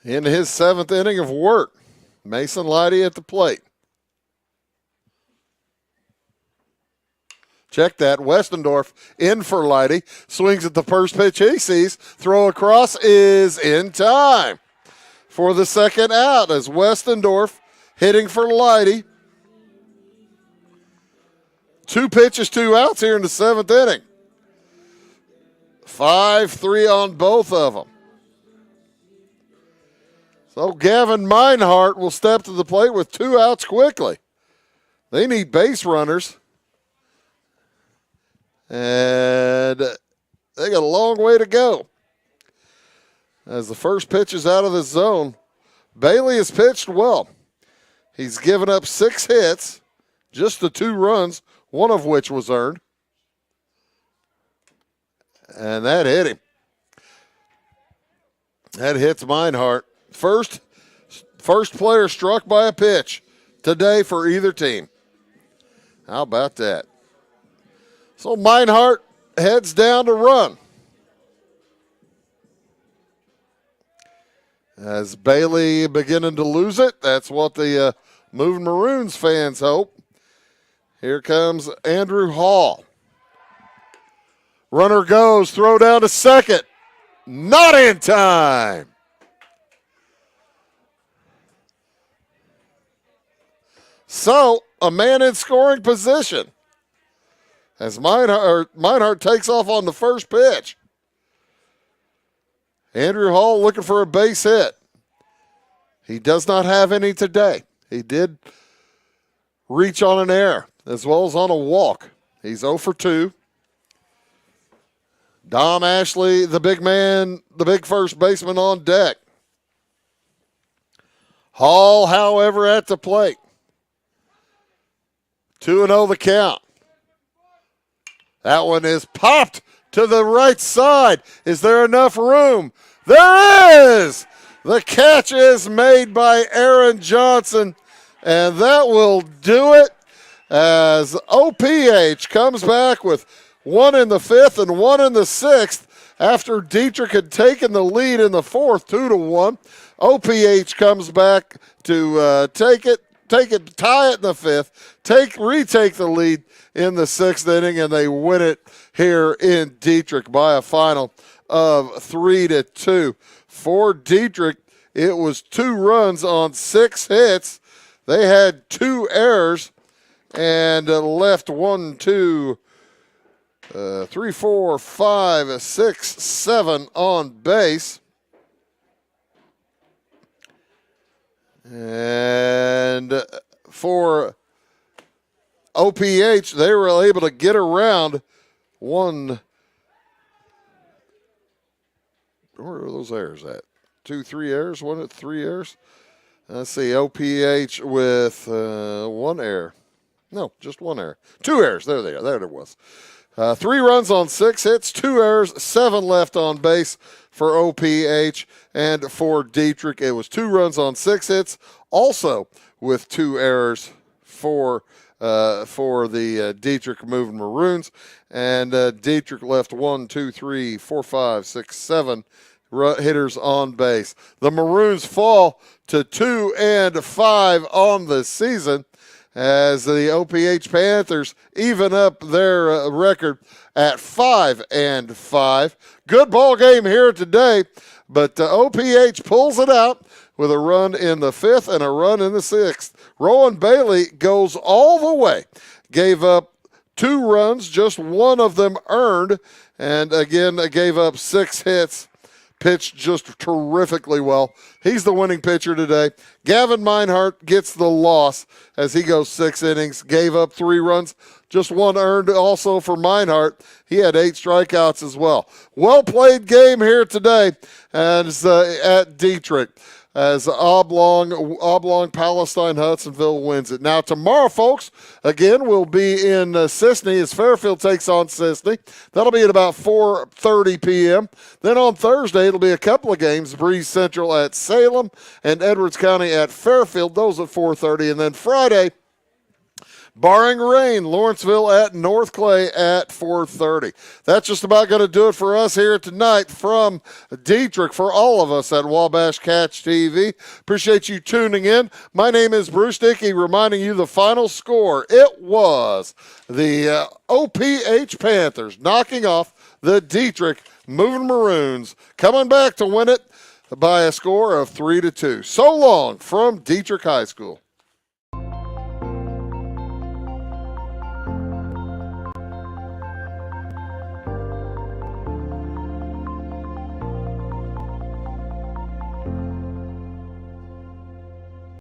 [SPEAKER 1] In his 7th inning of work, Mason Leidy at the plate. Check that. Westendorf in for Leidy. Swings at the first pitch he sees. Throw across is in time. for the second out as Westendorf hitting for Leidy. 2 pitches, 2 outs here in the 7th inning. 5-3 on both of them. So Gavin Meinhardt will step to the plate with 2 outs quickly. They need base runners. And they got a long way to go. As the first pitch is out of the zone, Bailey has pitched well. He's given up 6 hits, just the 2 runs, one of which was earned. And that hit him. That hits Meinhardt. First player struck by a pitch today for either team. How about that? So Meinhardt heads down to run. As Bailey beginning to lose it, that's what the Moving Maroons fans hope. Here comes Andrew Hall. Runner goes, throw down to second. Not in time. So, a man in scoring position as Meinhardt takes off on the first pitch. Andrew Hall looking for a base hit. He does not have any today. He did reach on an error as well as on a walk. He's 0 for 2. Dom Ashley, the big man, the big first baseman on deck. Hall, however, at the plate. 2-0 the count. That one is popped to the right side. Is there enough room? There is! The catch is made by Aaron Johnson, and that will do it as OPH comes back with 1 in the 5th and 1 in the 6th after Dieterich had taken the lead in the 4th, 2-1. OPH comes back to tie it in the 5th, retake the lead in the 6th inning, and they win it here in Dieterich by a final of 3-2. For Dieterich, it was 2 runs on 6 hits. They had 2 errors and left 1, 2, 3, 4, 5, 6, 7 on base. And for OPH, they were able to get around 1. Where are those errors at? 2, 3 errors? 1, 3 errors? Let's see. OPH with 1 error. No, just 1 error. 2 errors. There they are. There it was. 3 runs on 6 hits, 2 errors, 7 left on base for OPH. And for Dieterich, it was 2 runs on 6 hits, also with 2 errors for the Dieterich Moving Maroons. And Dieterich left 1, 2, 3, 4, 5, 6, 7 hitters on base. The Maroons fall to 2-5 on the season as the OPH Panthers even up their record at 5-5. Good ball game here today, but OPH pulls it out with a run in the 5th and a run in the 6th. Rowan Bailey goes all the way, gave up 2 runs, just 1 of them earned, and again gave up 6 hits. Pitched just terrifically well. He's the winning pitcher today. Gavin Meinhardt gets the loss as he goes 6 innings, gave up 3 runs, just 1 earned also for Meinhardt. He had 8 strikeouts as well. Well played game here today as at Dieterich as Oblong Palestine Hudsonville wins it. Now tomorrow, folks, again, we'll be in Sisney as Fairfield takes on Sisney. That'll be at about 4:30 p.m. Then on Thursday, it'll be a couple of games, Breeze Central at Salem and Edwards County at Fairfield. Those at 4:30. And then Friday, barring rain, Lawrenceville at North Clay at 4:30. That's just about going to do it for us here tonight from Dieterich. For all of us at Wabash Catch TV, appreciate you tuning in. My name is Bruce Dickey, reminding you the final score. It was the OPH Panthers knocking off the Dieterich Moving Maroons, coming back to win it by a score of 3-2. So long from Dieterich High School.